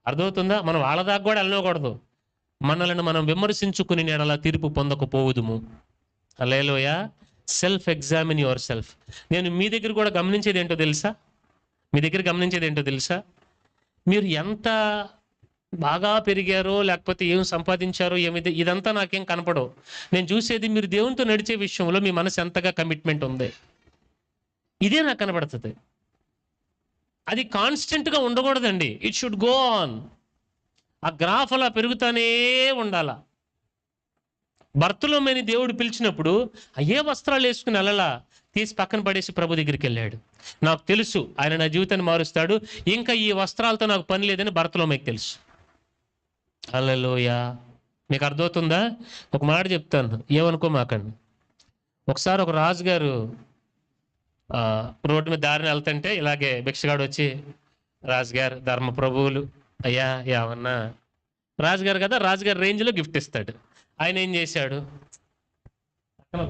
అర్థమవుతుందా? మనం వాళ్ళ దాకా కూడా వెళ్ళకూడదు. మనల్ని మనం విమర్శించుకుని నేడలా తీర్పు పొందకపోవుదుము. Hallelujah. Self examine yourself. నేను మీ దగ్గర కూడా గమనించేది ఏంటో తెలుసా? మీరు ఎంత బాగా పెరిగారో లేకపోతే ఏం సంపాదించారో ఏమైతే ఇదంతా నాకేం కనపడవు. నేను చూసేది మీరు దేవునితో నడిచే విషయంలో మీ మనసు ఎంతగా కమిట్మెంట్ ఉంది, ఇదే నాకు కనబడుతుంది. అది కాన్స్టెంట్గా ఉండకూడదండి. It should go on. ఆ గ్రాఫ్ అలా పెరుగుతానే ఉండాలా. బర్తలోమేని దేవుడు పిలిచినప్పుడు అయ్యే వస్త్రాలు వేసుకుని వెళ్ళలా, తీసి పక్కన పడేసి ప్రభు దగ్గరికి వెళ్ళాడు. నాకు తెలుసు ఆయన నా జీవితాన్ని మారుస్తాడు, ఇంకా ఈ వస్త్రాలతో నాకు పని లేదని బర్తలోమేకి తెలుసు. హల్లెలూయా. మీకు అర్థమవుతుందా? ఒక మాట చెప్తాను, ఏమనుకోమాకండి. ఒకసారి ఒక రాజుగారు రోడ్డు మీద దారిని వెళ్తుంటే ఇలాగే భిక్షగాడు వచ్చి, రాజుగారు ధర్మ ప్రభువులు అయ్యా ఏమన్నా, రాజుగారు కదా, రాజుగారి రేంజ్లో గిఫ్ట్ ఇస్తాడు. ఆయన ఏం చేశాడు?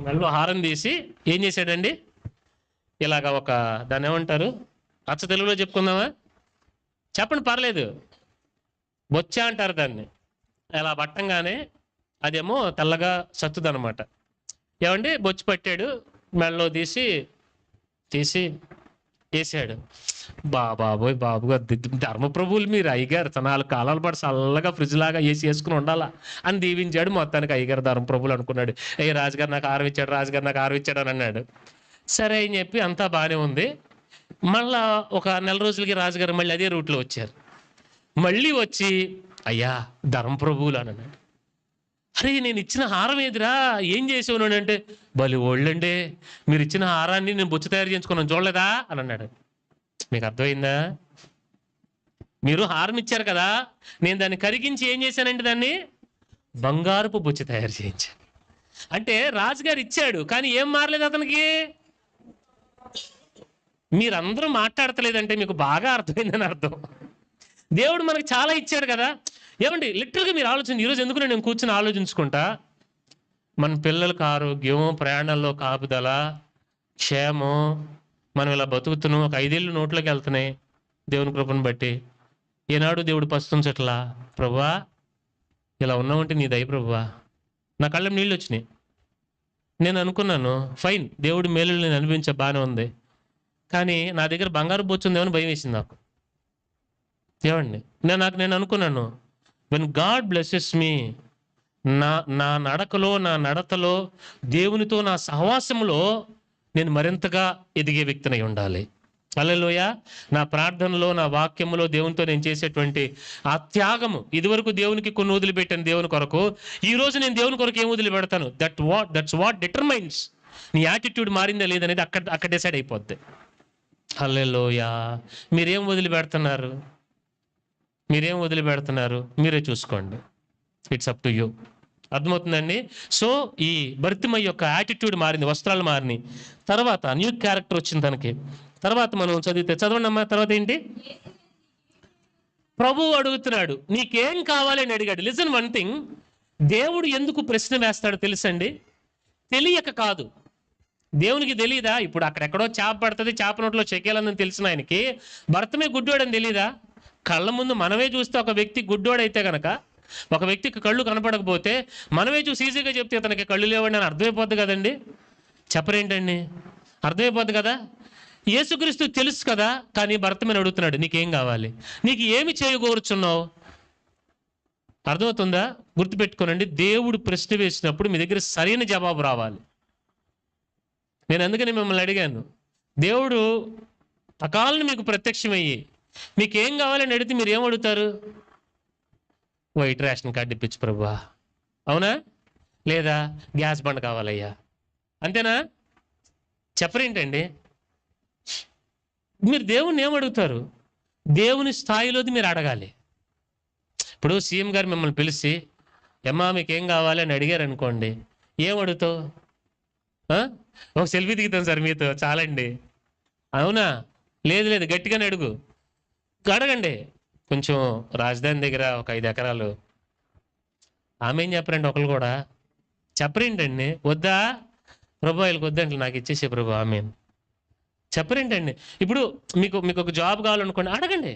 మెడలో హారం తీసి ఏం చేశాడండి? ఇలాగ ఒక దాన్ని ఏమంటారు, అచ్చ తెలుగులో చెప్పుకుందామా? చెప్పండి, పర్లేదు. బొచ్చ అంటారు దాన్ని. ఇలా పట్టంగానే అదేమో తెల్లగా సత్తుదనమాట. ఏమండి బొచ్చు పట్టాడు, మెడలో తీసి వేసాడు. బాబోయ్ బాబు గారు, ధర్మప్రభువులు మీరు, అయ్యగారు 4 కాలాల పాటు చల్లగా ఫ్రిడ్జ్ లాగా వేసుకుని ఉండాలా అని దీవించాడు. మొత్తానికి అయ్యగారు ధర్మప్రభువులు అనుకున్నాడు. అయ్యే రాజుగారు నాకు ఆరం ఇచ్చాడు అని అన్నాడు. సరే అని చెప్పి అంతా బాగానే ఉంది. మళ్ళా ఒక నెల రోజులకి రాజుగారు మళ్ళీ అదే రూట్లో వచ్చారు. మళ్ళీ వచ్చి అయ్యా ధర్మప్రభువులు అని అన్నాడు. అరే నేను ఇచ్చిన హారం ఏదిరా, ఏం చేసావు అంటే, బలి ఓళ్ళండి మీరు ఇచ్చిన హారాన్ని నేను బొచ్చు తయారు చేయించుకున్నాను చూడలేదా అని అన్నాడు. మీకు అర్థమైందా? మీరు హారం ఇచ్చారు కదా, నేను దాన్ని కరిగించి ఏం చేశానంటే దాన్ని బంగారపు బొచ్చు తయారు చేయించాను. అంటే రాజుగారు ఇచ్చాడు కానీ ఏం మారలేదు అతనికి. మీరందరూ మాట్లాడతలేదంటే మీకు బాగా అర్థమైందని అర్థం. దేవుడు మనకు చాలా ఇచ్చాడు కదా. ఏమండి లిటరల్గా మీరు ఆలోచన, ఈరోజు ఎందుకు నేను కూర్చొని ఆలోచించుకుంటా, మన పిల్లలకు ఆరోగ్యం, ప్రయాణాల్లో కాపుదల, క్షేమం, మనం ఇలా బతుకుతున్నాం, ఒక 5 ఏళ్ళు నోట్లోకి వెళ్తున్నాయి దేవుని కృపను బట్టి. ఏనాడు దేవుడు పస్తుంచట్లా, ప్రభువా ఇలా ఉన్నామంటే నీ దయ ప్రభువా. నా కళ్ళం నీళ్ళు వచ్చినాయి. నేను అనుకున్నాను ఫైన్, దేవుడి మేలు నేను అనిపించే బాగానే ఉంది, కానీ నా దగ్గర బంగారు బొచ్చుందేమని భయం వేసింది నాకు. ఏమండి నేను అనుకున్నాను, వెన్ గాడ్ బ్లెస్సెస్ మీ, నా నడకలో, నా నడతలో, దేవునితో నా సహవాసంలో నేను మరింతగా ఎదిగే వ్యక్తినై ఉండాలి. హల్లెలూయా. నా ప్రార్థనలో, నా వాక్యంలో దేవునితో నేను చేసేటువంటి ఆ త్యాగము, ఇదివరకు దేవునికి కొన్ని వదిలిపెట్టాను దేవుని కొరకు, ఈ రోజు నేను దేవుని కొరకు ఏం వదిలిపెడతాను, దట్స్ వాట్ డిటర్మైన్స్ నీ యాటిట్యూడ్ మారిందా లేదనేది అక్కడ డిసైడ్ అయిపోద్ది. హల్లెలూయా. మీరేం వదిలిపెడుతున్నారు మీరే చూసుకోండి. It's up to you. అర్థమవుతుందండి? సో ఈ బర్తిమయ్య యొక్క యాటిట్యూడ్ మారింది, వస్త్రాలు మారినాయి. తర్వాత న్యూ క్యారెక్టర్ వచ్చింది తనకి. తర్వాత మనం చదవండి అమ్మా. తర్వాత ఏంటి? ప్రభువు అడుగుతున్నాడు నీకేం కావాలి అని అడిగాడు. లిసన్ వన్ థింగ్, దేవుడు ఎందుకు ప్రశ్న వేస్తాడో తెలుసండి? తెలియక కాదు. దేవునికి తెలియదా? ఇప్పుడు అక్కడెక్కడో చేప పడుతుంది, చేప నోట్లో చెక్కేయాలని తెలిసిన ఆయనకి భర్తమే గుడ్డోడని తెలీదా? కళ్ళ ముందు మనమే చూస్తే ఒక వ్యక్తి గుడ్డోడైతే గనక, ఒక వ్యక్తికి కళ్ళు కనపడకపోతే మనమే చూసి ఈజీగా చెప్తే అతనికి కళ్ళు లేవండి అని అర్థమైపోద్ది కదండి. చెప్పరేంటండి? అర్థమైపోద్ది కదా. యేసుక్రీస్తు తెలుసు కదా, కానీ భర్త మీద అడుగుతున్నాడు నీకేం కావాలి, నీకు ఏమి చేయకూర్చున్నావు. అర్థమవుతుందా? గుర్తుపెట్టుకోనండి, దేవుడు ప్రశ్న వేసినప్పుడు మీ దగ్గర సరైన జవాబు రావాలి. నేను అందుకని మిమ్మల్ని అడిగాను, దేవుడు అకాలను మీకు ప్రత్యక్షమయ్యి మీకేం కావాలని అడిగితే మీరు ఏం అడుగుతారు? వైట్ రేషన్ కార్డు ఇప్పించు ప్రభువా, అవునా? లేదా గ్యాస్ బండ కావాలయ్యా, అంతేనా? చెప్పరేంటండి? మీరు దేవుణ్ణి ఏమడుగుతారు? దేవుని స్థాయిలోది మీరు అడగాలి. ఇప్పుడు సీఎం గారు మిమ్మల్ని పిలిచి అమ్మా మీకేం కావాలి అని అడిగారు అనుకోండి, ఏం అడుగుతావు? ఒక సెల్ఫీ దిగుతాం సార్ మీతో చాలండి, అవునా? లేదు లేదు, గట్టిగానే అడుగు, అడగండి. కొంచెం రాజధాని దగ్గర ఒక 5 ఎకరాలు. ఆమె ఏం చెప్పరండి, ఒకరు కూడా చెప్పరేంటండి. వద్దా ప్రభు, వీళ్ళకి వద్దంటే నాకు ఇచ్చేసే ప్రభు, ఆమె చెప్పరేంటండి. ఇప్పుడు మీకు మీకు ఒక జాబ్ కావాలనుకోండి, అడగండి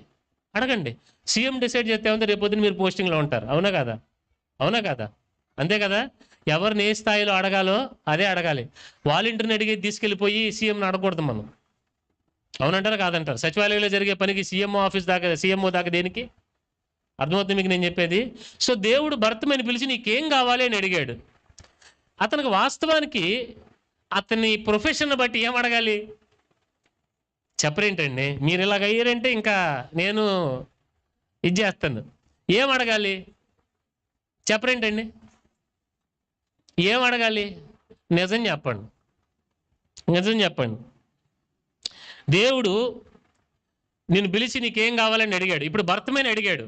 అడగండి. సీఎం డిసైడ్ చేస్తే ఉంటే రేపు పొద్దున్న మీరు పోస్టింగ్లో ఉంటారు. అవునా కదా? అవునా కదా? అంతే కదా? ఎవరిని ఏ స్థాయిలో అడగాలో అదే అడగాలి. వాలంటీర్ని అడిగి తీసుకెళ్ళిపోయి సీఎంని అడగకూడదు మనం. అవునంటారా కాదంటారు? సచివాలయంలో జరిగే పనికి సీఎంఓ ఆఫీస్ దాకా, సీఎంఓ దాకా దేనికి? అర్థమవుతుంది మీకు నేను చెప్పేది? సో దేవుడు భర్తమని పిలిచి నీకేం కావాలి అని అడిగాడు. అతనికి వాస్తవానికి అతని ప్రొఫెషన్ బట్టి ఏం అడగాలి చెప్పరేంటండి. మీరు ఇలాగ అయ్యారంటే ఇంకా నేను ఇది చేస్తాను. ఏం అడగాలి చెప్పరేంటండి? ఏం అడగాలి? నిజం చెప్పండి, నిజం చెప్పండి. దేవుడు నిన్ను పిలిచి నీకేం కావాలని అడిగాడు. ఇప్పుడు భర్తమని అడిగాడు.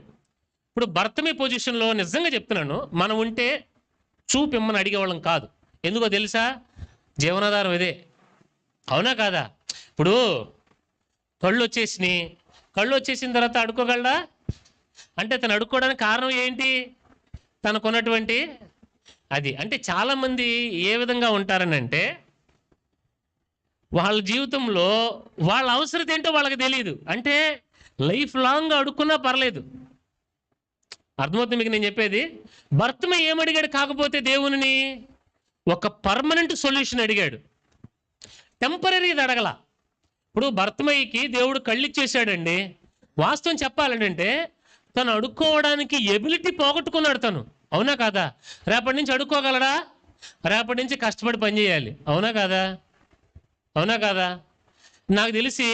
ఇప్పుడు భర్తమే పొజిషన్లో నిజంగా చెప్తున్నాను, మనం ఉంటే చూపిమ్మని అడిగేవాళ్ళం కాదు. ఎందుకో తెలుసా? జీవనాధారం ఇదే. అవునా కాదా? ఇప్పుడు కళ్ళు వచ్చేసినాయి, కళ్ళు వచ్చేసిన తర్వాత అడుక్కోగలడా? అంటే తను అడుక్కోవడానికి కారణం ఏంటి? తనకున్నటువంటి అది. అంటే చాలామంది ఏ విధంగా ఉంటారనంటే, వాళ్ళ జీవితంలో వాళ్ళ అవసరం ఏంటో వాళ్ళకి తెలియదు. అంటే లైఫ్ లాంగ్ అడుక్కున్నా పర్లేదు. అర్థమవుతుంది మీకు నేను చెప్పేది? భర్తమే ఏమడిగాడు కాకపోతే దేవుని ఒక పర్మనెంట్ సొల్యూషన్ అడిగాడు, టెంపరీది అడగల. ఇప్పుడు భర్తమయ్యకి దేవుడు కళ్ళు ఇచ్చేసాడండి. వాస్తవం చెప్పాలంటే తను అడుక్కోవడానికి ఎబిలిటీ పోగొట్టుకున్నాడు తను. అవునా కాదా? రేపటి నుంచి అడుక్కోగలడా? రేపటి నుంచి కష్టపడి పనిచేయాలి. అవునా కాదా? అవునా కాదా? నాకు తెలిసి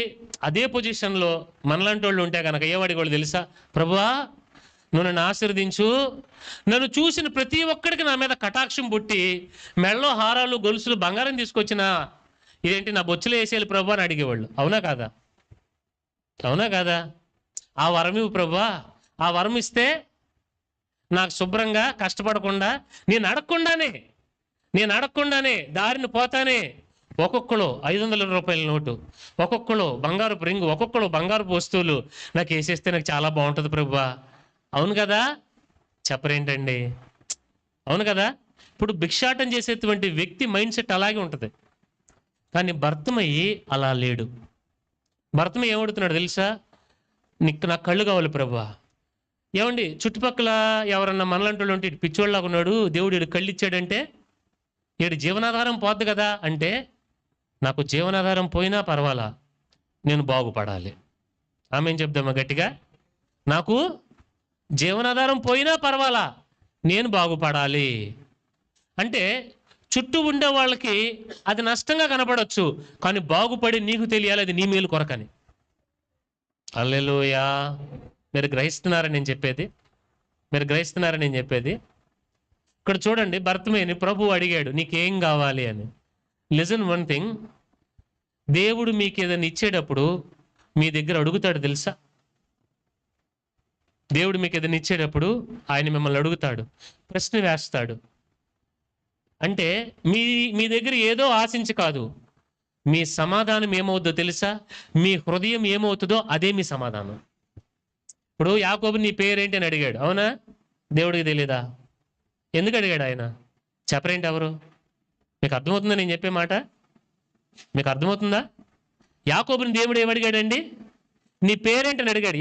అదే పొజిషన్లో మనలాంటి వాళ్ళు ఉంటే కనుక ఏమడిగి వాళ్ళు తెలుసా? ప్రభువా నువ్వు నన్ను ఆశీర్వదించు, నన్ను చూసిన ప్రతి ఒక్కడికి నా మీద కటాక్షం పుట్టి మెళ్ళలో హారాలు గొలుసులు బంగారం తీసుకొచ్చిన ఇదేంటి నా బొచ్చులో వేసేయాలి ప్రభు అని అడిగేవాళ్ళు. అవునా కాదా? అవునా కాదా? ఆ వరం ఇవ్వు ప్రభువా, ఆ వరం ఇస్తే నాకు శుభ్రంగా కష్టపడకుండా నేను అడగకుండానే దారిని పోతానే ఒక్కొక్కరు 500 రూపాయల నోటు, ఒక్కొక్కరు బంగారపు రింగు, ఒక్కొక్కరు బంగారపు వస్తువులు నాకు వేసేస్తే నాకు చాలా బాగుంటుంది ప్రభువా. అవును కదా? చెప్పరేంటండి? అవును కదా? ఇప్పుడు భిక్షాటం చేసేటువంటి వ్యక్తి మైండ్ సెట్ అలాగే ఉంటుంది. కానీ భర్తమయ్యి అలా లేడు. భర్తమయ్య ఏమడుతున్నాడు తెలుసా? నీకు నాకు కళ్ళు కావాలి ప్రభువా. ఏమండి చుట్టుపక్కల ఎవరన్నా మనలాంటి వాళ్ళు ఉంటే పిచ్చోళ్ళలాగా ఉన్నాడు, దేవుడు ఈడు కళ్ళు ఇచ్చాడంటే ఈడు జీవనాధారం పోద్ది కదా అంటే, నాకు జీవనాధారం పోయినా పర్వాలా, నేను బాగుపడాలి. ఆమె ఏం చెప్దామా గట్టిగా? నాకు జీవనాధారం పోయినా పర్వాలా, నేను బాగుపడాలి. అంటే చుట్టూ ఉండే వాళ్ళకి అది నష్టంగా కనపడవచ్చు, కానీ బాగుపడి నీకు తెలియాలి అది నీ మేలు కొరకని. హల్లెలూయా. మీరు గ్రహిస్తున్నారని నేను చెప్పేది? మీరు గ్రహిస్తున్నారని నేను చెప్పేది? ఇక్కడ చూడండి, భర్తమేని ప్రభు అడిగాడు నీకేం కావాలి అని. లిజన్ వన్ థింగ్, దేవుడు మీకు ఏదైనా ఇచ్చేటప్పుడు మీ దగ్గర అడుగుతాడు తెలుసా? దేవుడు మీకు ఏదైనా ఇచ్చేటప్పుడు ఆయన మిమ్మల్ని అడుగుతాడు, ప్రశ్న వేస్తాడు. అంటే మీ దగ్గర ఏదో ఆశించి కాదు, మీ సమాధానం ఏమవుద్దో తెలుసా? మీ హృదయం ఏమవుతుందో అదే మీ సమాధానం. ఇప్పుడు యాకోబు నీ పేరేంటి అని అడిగాడు, అవునా? దేవుడికి తెలీదా? ఎందుకు అడిగాడు ఆయన? చెప్పరేంటి ఎవరు? మీకు అర్థమవుతుందా నేను చెప్పే మాట? మీకు అర్థమవుతుందా? యాకోబుని దేవుడు ఏమడిగాడండి? నీ పేరేంటని అడిగాడు.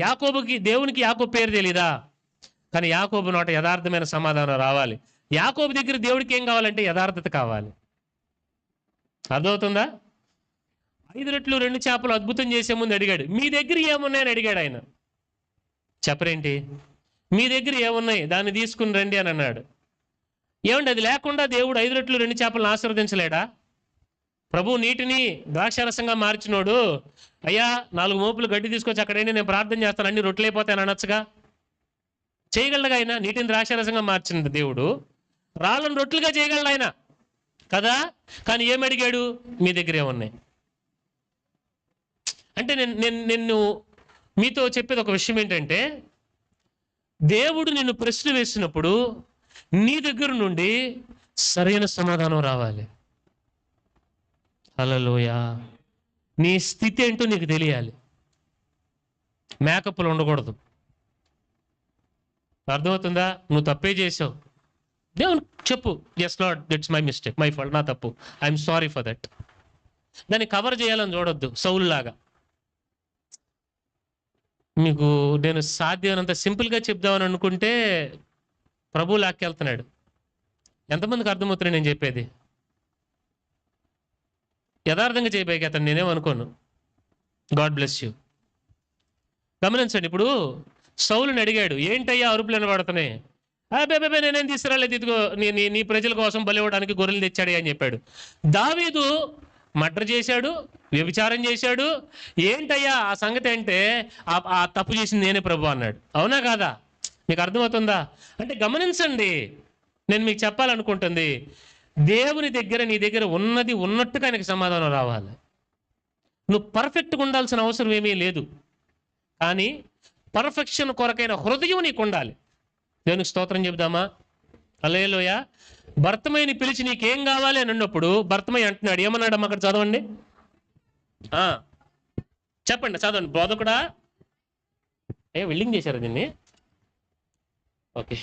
దేవునికి యాకోబు పేరు తెలీదా? కానీ యాకోబు నోట యథార్థమైన సమాధానం రావాలి. యాకోబు దగ్గర దేవుడికి ఏం కావాలంటే యథార్థత కావాలి. అర్థమవుతుందా? 5 రొట్టెలు 2 చేపలు అద్భుతం చేసే ముందు అడిగాడు, మీ దగ్గర ఏమున్నాయని అడిగాడు ఆయన. చెప్పరేంటి? మీ దగ్గర ఏమున్నాయి దాన్ని తీసుకుని రండి అని అన్నాడు. ఏమండి అది లేకుండా దేవుడు 5 రొట్టెలు 2 చేపలను ఆశీర్వదించలేడా? ప్రభు నీటిని ద్రాక్షారసంగా మార్చినోడు, అయ్యా 4 మోపులు గడ్డి తీసుకొచ్చి అక్కడైనా నేను ప్రార్థన చేస్తాను అన్ని రొట్టెలు అయిపోతాయని అనొచ్చుగా. చేయగలగా ఆయన? నీటిని ద్రాక్షారసంగా మార్చిన దేవుడు రాళ్ళను రొట్టెలుగా చేయగలడు ఆయన కదా. కానీ ఏమడిగాడు? మీ దగ్గర ఏమున్నాయి అంటే నేను మీతో చెప్పేది ఒక విషయం ఏంటంటే, దేవుడు నిన్ను ప్రశ్న వేసినప్పుడు నీ దగ్గర నుండి సరైన సమాధానం రావాలి. హల్లెలూయా. నీ స్థితి ఏంటో నీకు తెలియాలి. మేకప్లు ఉండకూడదు. అర్థమవుతుందా? నువ్వు తప్పే చేసావు, దేవుని చెప్పు, yes Lord, that's my mistake, my fault, నా తప్పు, ఐఎమ్ సారీ ఫర్ దట్. దాన్ని కవర్ చేయాలని చూడొద్దు సౌలు లాగా. మీకు నేను సాధ్యమైనంత సింపుల్గా చెప్దామని అనుకుంటే ప్రభు లాక్కెళ్తున్నాడు. ఎంతమందికి అర్థమవుతున్నాయి నేను చెప్పేది? యథార్థంగా చేయబోయి అతను నేనేమనుకోను. God bless you. గమనించండి, ఇప్పుడు సౌలుని అడిగాడు, ఏంటయ్యా అరుపులు వినబడుతున్నాయి? అబ్బే నేనేం తీసుకురాలేదు, ఇదిగో నీ ప్రజల కోసం బలివ్వడానికి గొర్రెలు తెచ్చాడు అని చెప్పాడు. దావీదు మర్డర్ చేశాడు, వ్యభిచారం చేశాడు, ఏంటయ్యా ఆ సంగతి అంటే ఆ తప్పు చేసింది నేనే ప్రభు అన్నాడు. అవునా కాదా? మీకు అర్థమవుతుందా? అంటే గమనించండి, నేను మీకు చెప్పాలనుకుంటుంది, దేవుని దగ్గర నీ దగ్గర ఉన్నది ఉన్నట్టుగా ఆయనకి సమాధానం రావాలి. నువ్వు పర్ఫెక్ట్గా ఉండాల్సిన అవసరం ఏమీ లేదు, కానీ పర్ఫెక్షన్ కొరకైన హృదయం నీకు ఉండాలి. దేవునికి స్తోత్రం చెబుదామా? హల్లెలూయా. భర్తమయ్యని పిలిచి నీకేం కావాలి అని అన్నప్పుడు భర్తమయ్య అంటున్నాడు, ఏమన్నాడమ్మా అక్కడ చదవండి, చెప్పండి, చదవండి. బోధకుడా, వెల్డింగ్ చేశారు దీన్ని, ఓకే.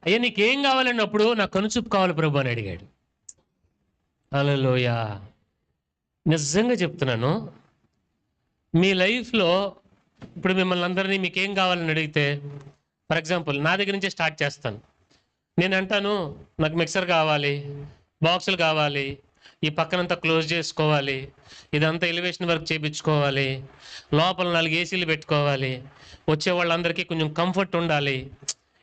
అయ్యా నీకేం కావాలన్నప్పుడు నాకు కనుచూపు కావాలి ప్రభు అని అడిగాడు. హల్లెలూయా. నిజంగా చెప్తున్నాను, మీ లైఫ్లో ఇప్పుడు మిమ్మల్ని అందరినీ మీకేం కావాలని అడిగితే, ఫర్ ఎగ్జాంపుల్ నా దగ్గర నుంచే స్టార్ట్ చేస్తాను. నేను అంటాను, నాకు మిక్సర్ కావాలి, బాక్సులు కావాలి, ఈ పక్కనంతా క్లోజ్ చేసుకోవాలి, ఇదంతా ఎలివేషన్ వర్క్ చేయించుకోవాలి, లోపల 4 ఏసీలు పెట్టుకోవాలి, వచ్చే వాళ్ళందరికీ కొంచెం కంఫర్ట్ ఉండాలి.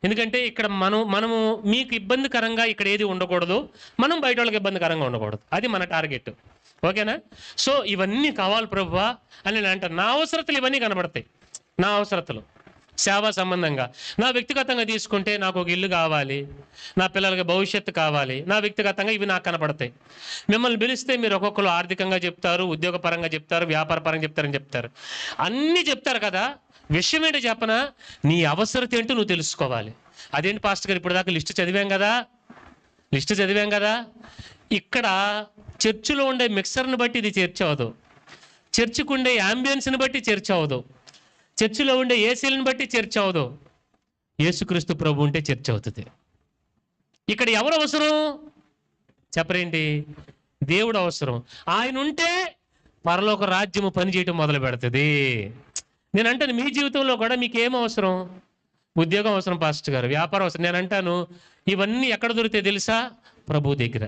ఎందుకంటే ఇక్కడ మనము మీకు ఇబ్బందికరంగా ఇక్కడ ఏది ఉండకూడదు, మనం బయట వాళ్ళకి ఇబ్బందికరంగా ఉండకూడదు. అది మన టార్గెట్. ఓకేనా? సో ఇవన్నీ కావాలి ప్రభువా అని నేను అంటాను. నా అవసరతలు ఇవన్నీ కనబడతాయి. నా అవసరతలు సేవా సంబంధంగా, నా వ్యక్తిగతంగా తీసుకుంటే నాకు ఒక ఇల్లు కావాలి, నా పిల్లలకి భవిష్యత్తు కావాలి, నా వ్యక్తిగతంగా ఇవి నాకు కనపడతాయి. మిమ్మల్ని పిలిస్తే మీరు ఒక్కొక్కరు ఆర్థికంగా చెప్తారు, ఉద్యోగపరంగా చెప్తారు, వ్యాపార పరంగా చెప్తారని చెప్తారు, అన్నీ చెప్తారు కదా. విషయం ఏంటో చెప్పనా? నీ అవసరత ఏంటో నువ్వు తెలుసుకోవాలి. అదేంటి పాస్టర్ గారు, ఇప్పుడు దాకా లిస్టు చదివాం కదా. ఇక్కడ చర్చిలో ఉండే మిక్సర్ని బట్టి ఇది చర్చ్ అవ్వదు, చర్చికి ఉండే యాంబియన్స్ని బట్టి చర్చ్ అవ్వదు, చర్చిలో ఉండే ఏసీలను బట్టి చర్చ్ అవ్వదు. యేసుక్రీస్తు ప్రభు ఉంటే చర్చ్ అవుతుంది. ఇక్కడ ఎవరు అవసరం చెప్పరేంటి? దేవుడు అవసరం. ఆయన ఉంటే పరలోక రాజ్యము పనిచేయటం మొదలు పెడుతుంది. నేను అంటాను, మీ జీవితంలో కూడా మీకు ఏం అవసరం? ఉద్యోగం అవసరం పాస్టర్ గారు, వ్యాపారం అవసరం. నేను అంటాను, ఇవన్నీ ఎక్కడ దొరుకుతాయి తెలుసా? ప్రభు దగ్గర,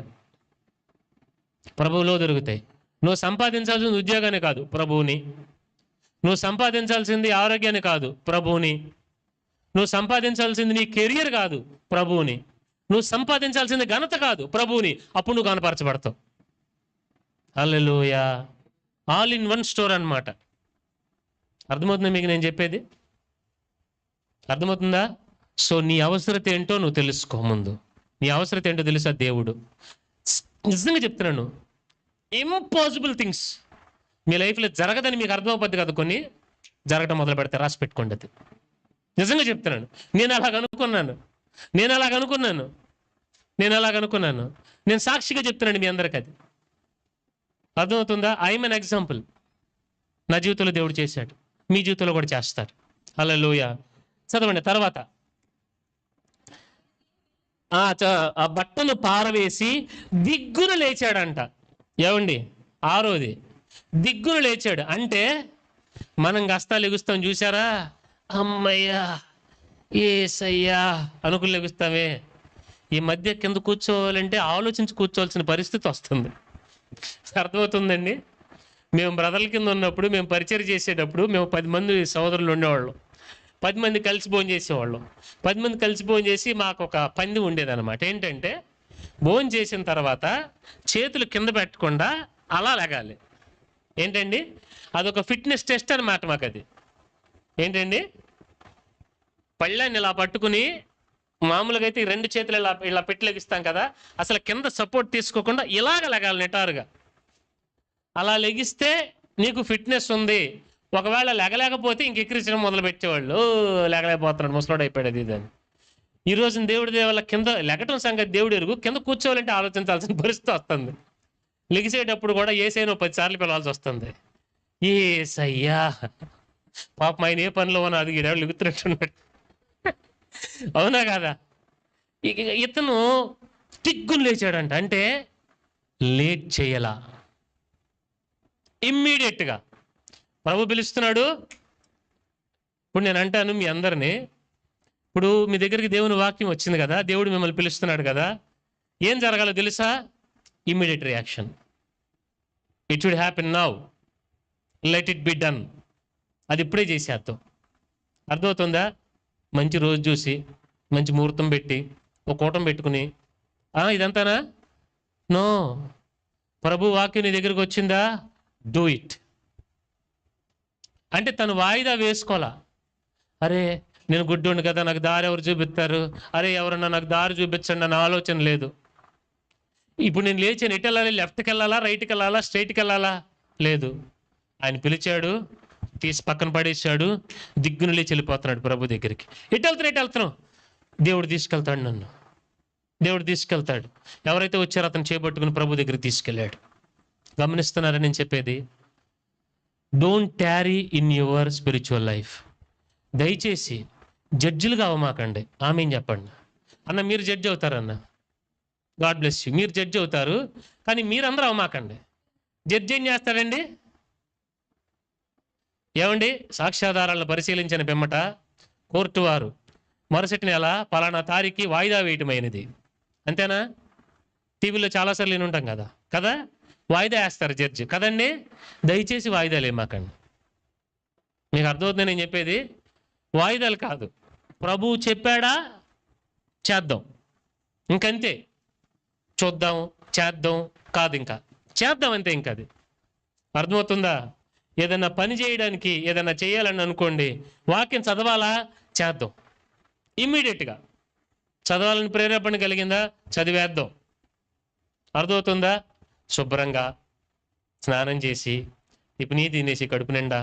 ప్రభువులో దొరుకుతాయి. నువ్వు సంపాదించాల్సింది ఉద్యోగాన్ని కాదు, ప్రభువుని. నువ్వు సంపాదించాల్సింది ఆరోగ్యాన్ని కాదు, ప్రభువుని. నువ్వు సంపాదించాల్సింది నీ కెరియర్ కాదు, ప్రభువుని. నువ్వు సంపాదించాల్సింది ఘనత కాదు, ప్రభువుని. అప్పుడు నువ్వు కనపరచబడతావు. హల్లెలూయా. ఆల్ ఇన్ వన్ స్టోర్ అన్నమాట. అర్థమవుతుందా మీకు నేను చెప్పేది? అర్థమవుతుందా? సో నీ అవసరత ఏంటో నువ్వు తెలుసుకో. ముందు నీ అవసరత ఏంటో తెలుసా? దేవుడు. నిజంగా చెప్తున్నాను, ఇంపాసిబుల్ థింగ్స్ మీ లైఫ్లో జరగదని మీకు అర్థమైపోద్ది కదా, కొన్ని జరగడం మొదలు పెడతారు. రాసి పెట్టుకోండి. అది నిజంగా చెప్తున్నాను. నేను అలాగ అనుకున్నాను. నేను సాక్షిగా చెప్తున్నాను మీ అందరికీ. అది అర్థమవుతుందా? I'm an example. నా జీవితంలో దేవుడు చేశాడు, మీ జీవితంలో కూడా చేస్తారు. హల్లెలూయా. చదవండి తర్వాత. ఆ బట్టను పారవేసి దిగ్గున లేచాడంట. ఏమండి? 6వది, దిగ్గున లేచాడు. అంటే మనం గస్తాలు ఎగుస్తాం చూసారా? అమ్మయ్యా ఏసయ్యా అనుకుని లెగుస్తామే. ఈ మధ్య కింద కూర్చోవాలంటే ఆలోచించి కూర్చోవాల్సిన పరిస్థితి వస్తుంది. అర్థమవుతుందండి? మేము బ్రదర్ల కింద ఉన్నప్పుడు, మేము పరిచయం చేసేటప్పుడు, మేము 10 మంది సోదరులు ఉండేవాళ్ళం. 10 మంది కలిసి భోజనం చేసేవాళ్ళం. 10 మంది కలిసి భోజనం చేసి మాకు ఒక పంది ఉండేదన్నమాట. ఏంటంటే భోజనం చేసిన తర్వాత చేతులు కింద పెట్టకుండా అలా లెగాలి. ఏంటండి? అదొక ఫిట్నెస్ టెస్ట్ అన్నమాట మాకు. అది ఏంటండి? పళ్ళాన్ని ఇలా పట్టుకుని, మామూలుగా అయితే 2 చేతులు ఇలా పెట్టి లెగిస్తాం కదా, అసలు కింద సపోర్ట్ తీసుకోకుండా ఇలాగ లెగాలి నిటారుగా. అలా లెగిస్తే నీకు ఫిట్నెస్ ఉంది. ఒకవేళ లెగలేకపోతే ఇంక ఎక్కిరించడం మొదలు పెట్టేవాళ్ళు. లేగలేకపోతున్నాడు, ముసలోడు అయిపోయాడు, అది ఇదని. ఈ రోజున దేవుడి దేవల్ల కింద లెగటం సంగతి దేవుడు ఎరుగు, కింద కూర్చోవాలంటే ఆలోచించాల్సిన పరిస్థితి వస్తుంది. లెగిసేటప్పుడు కూడా ఏసైనా 10 సార్లు పిలవాల్సి వస్తుంది. ఏసయ్యా పాపం ఆయన ఏ పనిలో ఉన్నా అది ఈడేవాళ్ళు లెగుతున్నట్టున్నాడు. అవునా కాదా? ఇతను తిగ్గును లేచాడంట. అంటే లేట్ చేయలా, ఇమ్మీడియట్గా ప్రభు పిలుస్తున్నాడు. ఇప్పుడు నేను అంటాను మీ అందరినీ, ఇప్పుడు మీ దగ్గరికి దేవుని వాక్యం వచ్చింది కదా, దేవుడు మిమ్మల్ని పిలుస్తున్నాడు కదా, ఏం జరగాలో తెలుసా? Immediate reaction. It should happen now, let it be done. అది ఇప్పుడే చేసేద్దాం. అర్థమవుతుందా? మంచి రోజు చూసి, మంచి ముహూర్తం పెట్టి, ఒక కూటం పెట్టుకుని ఇదంతానా? నో. ప్రభు వాక్యం నీ దగ్గరికి వచ్చిందా? Do it. అంటే తను వాయిదా వేసుకోవాలా. అరే నేను గుడ్డోండి కదా, నాకు దారి ఎవరు చూపిస్తారు, అరే ఎవరన్నా నాకు దారి చూపించండి అన్న ఆలోచన లేదు. ఇప్పుడు నేను లేచాను, ఎటు వెళ్ళాలి? లెఫ్ట్కి వెళ్ళాలా, రైట్కి వెళ్ళాలా, స్ట్రైట్కి వెళ్ళాలా? లేదు. ఆయన పిలిచాడు, తీసి పక్కన పడేసాడు, దిగ్గును లేచి వెళ్ళిపోతున్నాడు ప్రభు దగ్గరికి. ఎటు వెళ్తున్నావు? దేవుడు తీసుకెళ్తాడు నన్ను, దేవుడు తీసుకెళ్తాడు. ఎవరైతే వచ్చారో అతను చేపట్టుకుని ప్రభు దగ్గరికి తీసుకెళ్ళాడు. గమనిస్తున్నారా నేను చెప్పేది? Don't tarry in your spiritual life. దయచేసి జడ్జిలుగా అవ్వమాకండి. ఆమేన్ చెప్పండి. అన్న మీరు జడ్జి అవుతారన్న, గాడ్ బ్లెస్ యూ, మీరు జడ్జి అవుతారు, కానీ మీరందరూ అవ్వమాకండి. జడ్జి ఏం చేస్తారండి? ఏమండి, సాక్ష్యాధారాలను పరిశీలించిన పిమ్మట కోర్టు వారు మరుసటి నెల పలానా తారీఖు వాయిదా వేయటమైనది, అంతేనా? టీవీలో చాలాసార్లు నేను ఉంటాం కదా, వాయిదా వేస్తారు జడ్జి కదండి. దయచేసి వాయిదాలు ఏమాకండి. మీకు అర్థమవుతుంది నేను చెప్పేది? వాయిదాలు కాదు, ప్రభువు చెప్పాడా చేద్దాం, ఇంకంతే. చూద్దాం, చేద్దాం కాదు, ఇంకా చేద్దాం అంతే. ఇంకా అది అర్థమవుతుందా? ఏదైనా పని చేయడానికి, ఏదైనా చేయాలని అనుకోండి, వాక్యం చదవాలా, చేద్దాం. ఇమ్మీడియట్గా చదవాలని ప్రేరేపణ కలిగిందా, చదివేద్దాం. అర్థమవుతుందా? శుభ్రంగా స్నానం చేసి, టిఫిన్ తినేసి, కడుపు నిండా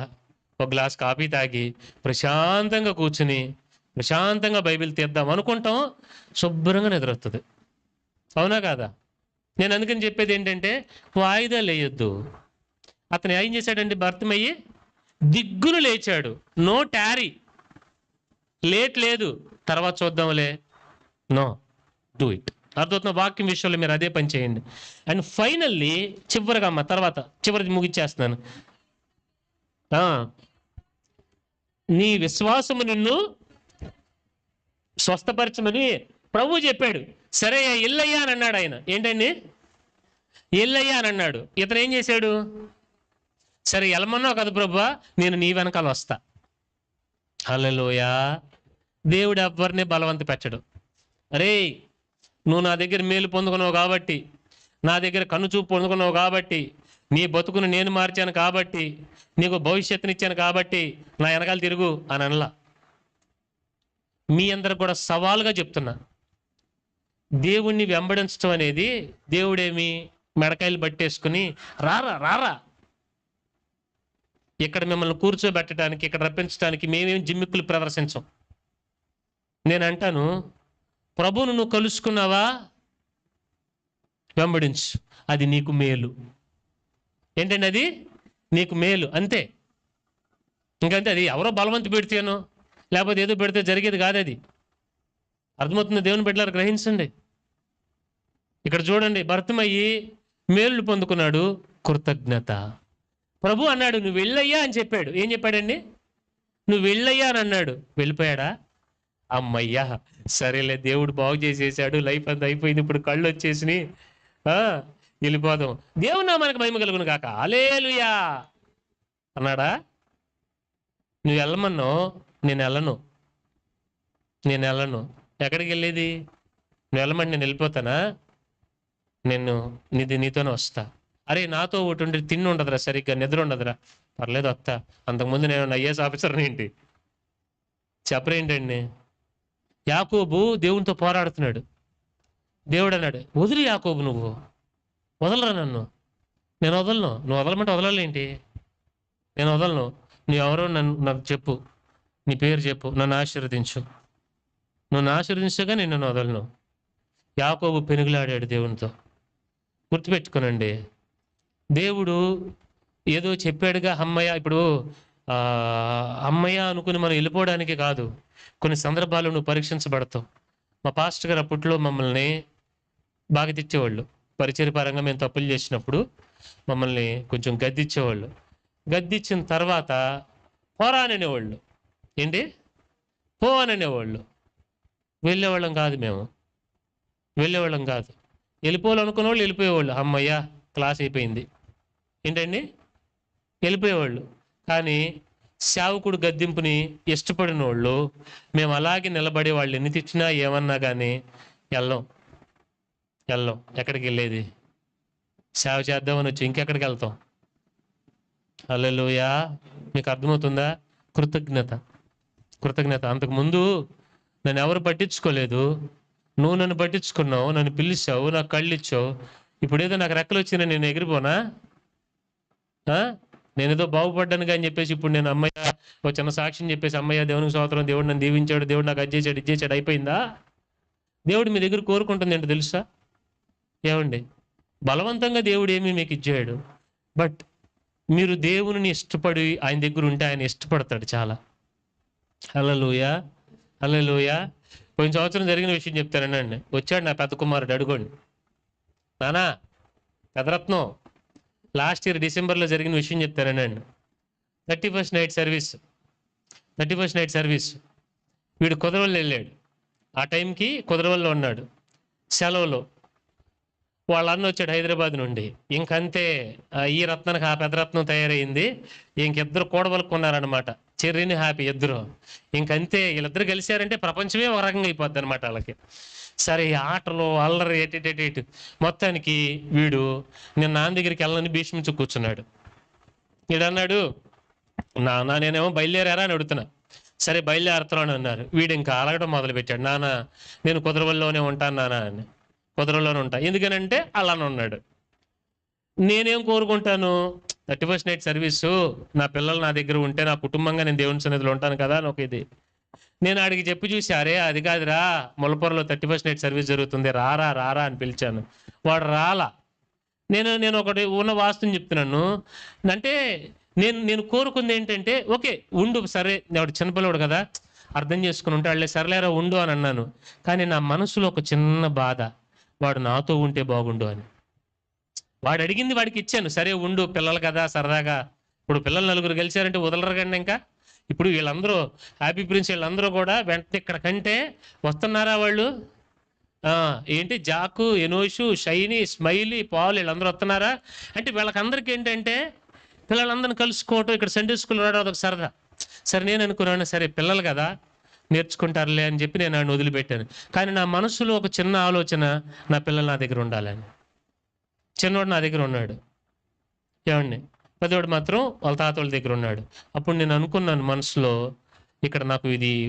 ఒక గ్లాస్ కాఫీ తాగి, ప్రశాంతంగా కూర్చుని, ప్రశాంతంగా బైబిల్ తీద్దాం అనుకుంటాం, శుభ్రంగా నిద్రొస్తుంది. అవునా కాదా? నేను అందుకని చెప్పేది ఏంటంటే, వాయిదాలు వేయొద్దు. అతను ఏం చేశాడండి? భర్తమయ్యి దిగ్గును లేచాడు. నో టారీ, లేట్ లేదు, తర్వాత చూద్దాంలే, నో, డూ ఇట్. అర్థమవుతున్న వాక్యం విషయంలో మీరు అదే పని చేయండి. అండ్ ఫైనల్లీ చివరిగా తర్వాత చివరి ముగిచ్చేస్తున్నాను. నీ విశ్వాసము నిన్ను స్వస్థపరచమని ప్రభు చెప్పాడు. సరే ఎల్లయ్యా అని అన్నాడు ఆయన. ఏంటండి? ఎల్లయ్యా అని అన్నాడు. ఇతను ఏం చేశాడు? సరే వెళ్ళమన్నావు కదా ప్రభువా, నేను నీ వెనకాల వస్తా. హల్లెలూయా. దేవుడు ఎవ్వరిని బలవంత పెట్టడు. అరే నువ్వు నా దగ్గర మేలు పొందుకున్నావు కాబట్టి, నా దగ్గర కన్నుచూపు పొందుకున్నావు కాబట్టి, నీ బతుకును నేను మార్చాను కాబట్టి, నీకు భవిష్యత్తునిచ్చాను కాబట్టి నా వెనకాల తిరుగు అని అనలా. మీ అందరికి కూడా సవాలుగా చెప్తున్నా, దేవుణ్ణి వెంబడించడం అనేది, దేవుడేమి మెడకాయలు పట్టేసుకుని రారా రారా ఇక్కడ మిమ్మల్ని కూర్చోబెట్టడానికి, ఇక్కడ రప్పించడానికి మేమేం జిమ్మిక్కులు ప్రదర్శించం. నేను అంటాను, ప్రభువును నువ్వు కలుసుకున్నావా, వెంబడించు, అది నీకు మేలు. ఏంటండి? అది నీకు మేలు, అంతే. ఇంకంతే. అది ఎవరో బలవంత పెడితేనో లేకపోతే ఏదో పెడితే జరిగేది కాదు అది. అర్థమవుతుంది? దేవుని బిడ్డలారా గ్రహించండి. ఇక్కడ చూడండి, భర్తమయ్యి మేలు పొందుకున్నాడు, కృతజ్ఞత. ప్రభు అన్నాడు నువ్వు వెళ్ళయ్యా అని చెప్పాడు. ఏం చెప్పాడండి? నువ్వు వెళ్ళయ్యా అని అన్నాడు. వెళ్ళిపోయాడా? అమ్మయ్యా సరేలే, దేవుడు బాగు చేసేసాడు, లైఫ్ అంతా అయిపోయింది, ఇప్పుడు కళ్ళు వచ్చేసినాయి, వెళ్ళిపోదాం, దేవుని నామానికి మహిమ కలుగును కాక, హల్లెలూయా అన్నాడా? నువ్వు వెళ్ళమన్నావు, నేను వెళ్ళను. ఎక్కడికి వెళ్ళేది? నువ్వు వెళ్ళమంటే నేను వెళ్ళిపోతానా? నేను నీతోనే వస్తా. అరే నాతో ఒకటి ఉండి తిండి ఉండదురా, సరిగ్గా నిద్ర ఉండదురా, పర్లేదు వస్తా. అంతకుముందు నేను ఐఏఎస్ ఆఫీసర్ని ఏంటి? చెప్పరేంటండి? యాకోబు దేవునితో పోరాడుతున్నాడు. దేవుడు అన్నాడు, వదిలి యాకోబు, నువ్వు వదలరా నన్ను. నేను వదలను. నువ్వు వదలమంటే వదలాలేంటి? నేను వదలను. నువ్వు ఎవరో నాకు చెప్పు, నీ పేరు చెప్పు, నన్ను ఆశీర్వదించు. నువ్వు ఆశీర్వదించగా నేను వదలను. యాకోబు పెనుగులాడాడు దేవునితో. గుర్తుపెట్టుకోనండి, దేవుడు ఏదో చెప్పాడుగా అమ్మయ్య, ఇప్పుడు అమ్మయ్య అనుకుని మనం వెళ్ళిపోవడానికి కాదు. కొన్ని సందర్భాల్లో నువ్వు పరీక్షించబడతావు. మా పాస్టర్ గారు అప్పట్లో మమ్మల్ని బాగా తిట్టేవాళ్ళు. పరిచయ పరంగా మేము తప్పులు చేసినప్పుడు మమ్మల్ని కొంచెం గద్దిచ్చేవాళ్ళు. గద్దిచ్చిన తర్వాత పోరా అని అనేవాళ్ళు. ఏంటి? పో అని అనేవాళ్ళు. వెళ్ళేవాళ్ళం కాదు, మేము వెళ్ళేవాళ్ళం కాదు. వెళ్ళిపోవాలనుకున్న వాళ్ళు వెళ్ళిపోయేవాళ్ళు. అమ్మయ్య క్లాస్ అయిపోయింది ఏంటండి, వెళ్ళిపోయేవాళ్ళు. కానీ సేవకుడు గద్దింపుని ఇష్టపడిన వాళ్ళు మేము అలాగే నిలబడి వాళ్ళు ఎన్ని తిట్టినా ఏమన్నా కానీ వెళ్ళం. ఎక్కడికి వెళ్ళేది? సేవ చేద్దామని వచ్చి ఇంకెక్కడికి వెళ్తాం? హల్లెలూయా. మీకు అర్థమవుతుందా? కృతజ్ఞత. అంతకుముందు నన్ను ఎవరు పట్టించుకోలేదు, నువ్వు నన్ను పట్టించుకున్నావు, నన్ను పిలిచావు, నాకు కళ్ళు ఇచ్చావు. ఇప్పుడు ఏదో నాకు రెక్కలు వచ్చినా నేను ఎగిరిపోనా? నేనేదో బాగుపడ్డానుగా అని చెప్పేసి ఇప్పుడు నేను అమ్మయ్య ఒక చిన్న సాక్ష్యం చెప్పేసి అమ్మయ్య దేవునికి స్తోత్రం, దేవుడు నన్ను దీవించాడు, దేవుడు నాకు అది చేశాడు, ఇది చేశాడు అయిపోయిందా? దేవుడు మీ దగ్గర కోరుకుంటుంది ఏంటో తెలుసా? ఏమండి, బలవంతంగా దేవుడు ఏమీ మీకు ఇచ్చాడు, బట్ మీరు దేవుని ఇష్టపడి ఆయన దగ్గర ఉంటే ఆయన ఇష్టపడతాడు చాలా. హల్లెలూయా. పోయిన సంవత్సరం జరిగిన విషయం చెప్తానండి. వచ్చాడు నా పెద్ద కుమారుడు, అడుగోండి. నానా పెదరత్నం, లాస్ట్ ఇయర్ డిసెంబర్లో జరిగిన విషయం చెప్తానండి. 31st నైట్ సర్వీస్ వీడు కుదరవల్లి వెళ్ళాడు. ఆ టైంకి కుదరవల్లో ఉన్నాడు సెలవులో. వాళ్ళ అన్న వచ్చాడు హైదరాబాద్ నుండి. ఇంకంతే, ఈ రత్నానికి ఆ పెద్దరత్నం తయారైంది. ఇంకిద్దరు కూడబలుకున్నారనమాట, చెర్రీని హ్యాపీ ఇద్దరు. ఇంకంతే, వీళ్ళిద్దరు కలిశారంటే ప్రపంచమే ఒక రకంగా అయిపోద్ది అనమాట వాళ్ళకి. సరే, ఆటలు అల్లరి ఎటు మొత్తానికి వీడు నేను నాన్న దగ్గరికి వెళ్ళని భీష్మించు కూర్చున్నాడు. వీడన్నాడు, నాన్న నేనేమో బయలుదేరారా అని అడుగుతున్నా. సరే బయలుదేరుతున్నాను అన్నారు. వీడు ఇంకా అలగడం మొదలు పెట్టాడు. నాన్న నేను కుదరవల్లోనే ఉంటాను నాన్న అని. కుదరవల్లోనే ఉంటా. ఎందుకనంటే అలానే ఉన్నాడు. నేనేం కోరుకుంటాను, 31st నైట్ సర్వీసు, నా పిల్లలు నా దగ్గర ఉంటే నా కుటుంబంగా నేను దేవుని సన్నిధిలో ఉంటాను కదా అని ఒక ఇది. నేను ఆడికి చెప్పి చూసి, అరే అది కాదురా, ములపూర్లో 31st నైట్ సర్వీస్ జరుగుతుంది, రారా అని పిలిచాను. వాడు రాలా. నేను ఒకటి ఉన్న వాస్తుని చెప్తున్నాను. అంటే నేను కోరుకుంది ఏంటంటే, ఓకే ఉండు, సరే వాడు చిన్నపిల్లవాడు కదా అర్థం చేసుకుని ఉంటే వాళ్ళే సరేలేరా ఉండు అని అన్నాను. కానీ నా మనసులో ఒక చిన్న బాధ, వాడు నాతో ఉంటే బాగుండు అని. వాడు అడిగింది వాడికి ఇచ్చాను, సరే ఉండు పిల్లలు కదా సరదాగా. ఇప్పుడు పిల్లలు నలుగురు గెలిచారంటే వదలరు కండి. ఇంకా ఇప్పుడు వీళ్ళందరూ హ్యాపీ ప్రిన్స్ వీళ్ళందరూ కూడా వెంటనే ఇక్కడ కంటే వస్తున్నారా వాళ్ళు? ఏంటి జాకు, ఎనోషు, షైని, స్మైలీ, పాల్ వీళ్ళందరూ వస్తున్నారా అంటే వీళ్ళకందరికీ ఏంటంటే పిల్లలందరిని కలుసుకోవటం, ఇక్కడ సండే స్కూల్ రావడం అదొక సరదా. సరే నేను అనుకున్నాను, సరే పిల్లలు కదా నేర్చుకుంటారులే అని చెప్పి నేను ఆయన వదిలిపెట్టాను. కానీ నా మనసులో ఒక చిన్న ఆలోచన, నా పిల్లలు నా దగ్గర ఉండాలని. చిన్నవాడు నా దగ్గర ఉన్నాడు, ఏమండి, పెద్దవాడు మాత్రం వాళ్ళ తాత వాళ్ళ దగ్గర ఉన్నాడు. అప్పుడు నేను అనుకున్నాను మనసులో, ఇక్కడ నాకు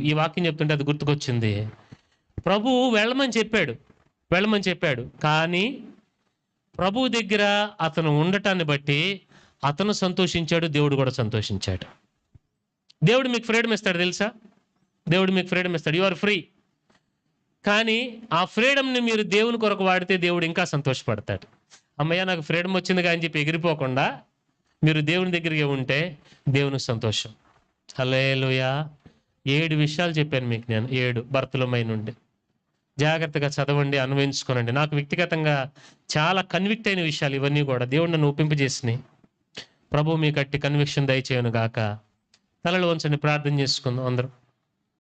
ఈ వాక్యం చెప్తుంటే అది గుర్తుకొచ్చింది. ప్రభువు వెళ్ళమని చెప్పాడు, కానీ ప్రభువు దగ్గర అతను ఉండటాన్ని బట్టి అతను సంతోషించాడు, దేవుడు కూడా సంతోషించాడు. దేవుడు మీకు ఫ్రీడమ్ ఇస్తాడు తెలుసా? దేవుడు మీకు ఫ్రీడమ్ ఇస్తాడు, యు ఆర్ ఫ్రీ. కానీ ఆ ఫ్రీడమ్ని మీరు దేవుని కొరకు వాడితే దేవుడు ఇంకా సంతోషపడతాడు. అమ్మయ్య నాకు ఫ్రీడమ్ వచ్చింది అని చెప్పి ఎగిరిపోకుండా మీరు దేవుని దగ్గరికి ఉంటే దేవుని సంతోషం. హల్లెలూయా. 7 విషయాలు చెప్పాను మీకు నేను, 7 బర్తులమై నుండి. జాగ్రత్తగా చదవండి, అన్వయించుకోనండి. నాకు వ్యక్తిగతంగా చాలా కన్విక్ట్ అయిన విషయాలు ఇవన్నీ కూడా. దేవుడు నన్ను ఒప్పింపజేసినాయి. ప్రభు మీకు అట్టి కన్విక్షన్ దయచేయను గాక. తలలు వంచండి, ప్రార్థన చేసుకుందాం అందరం.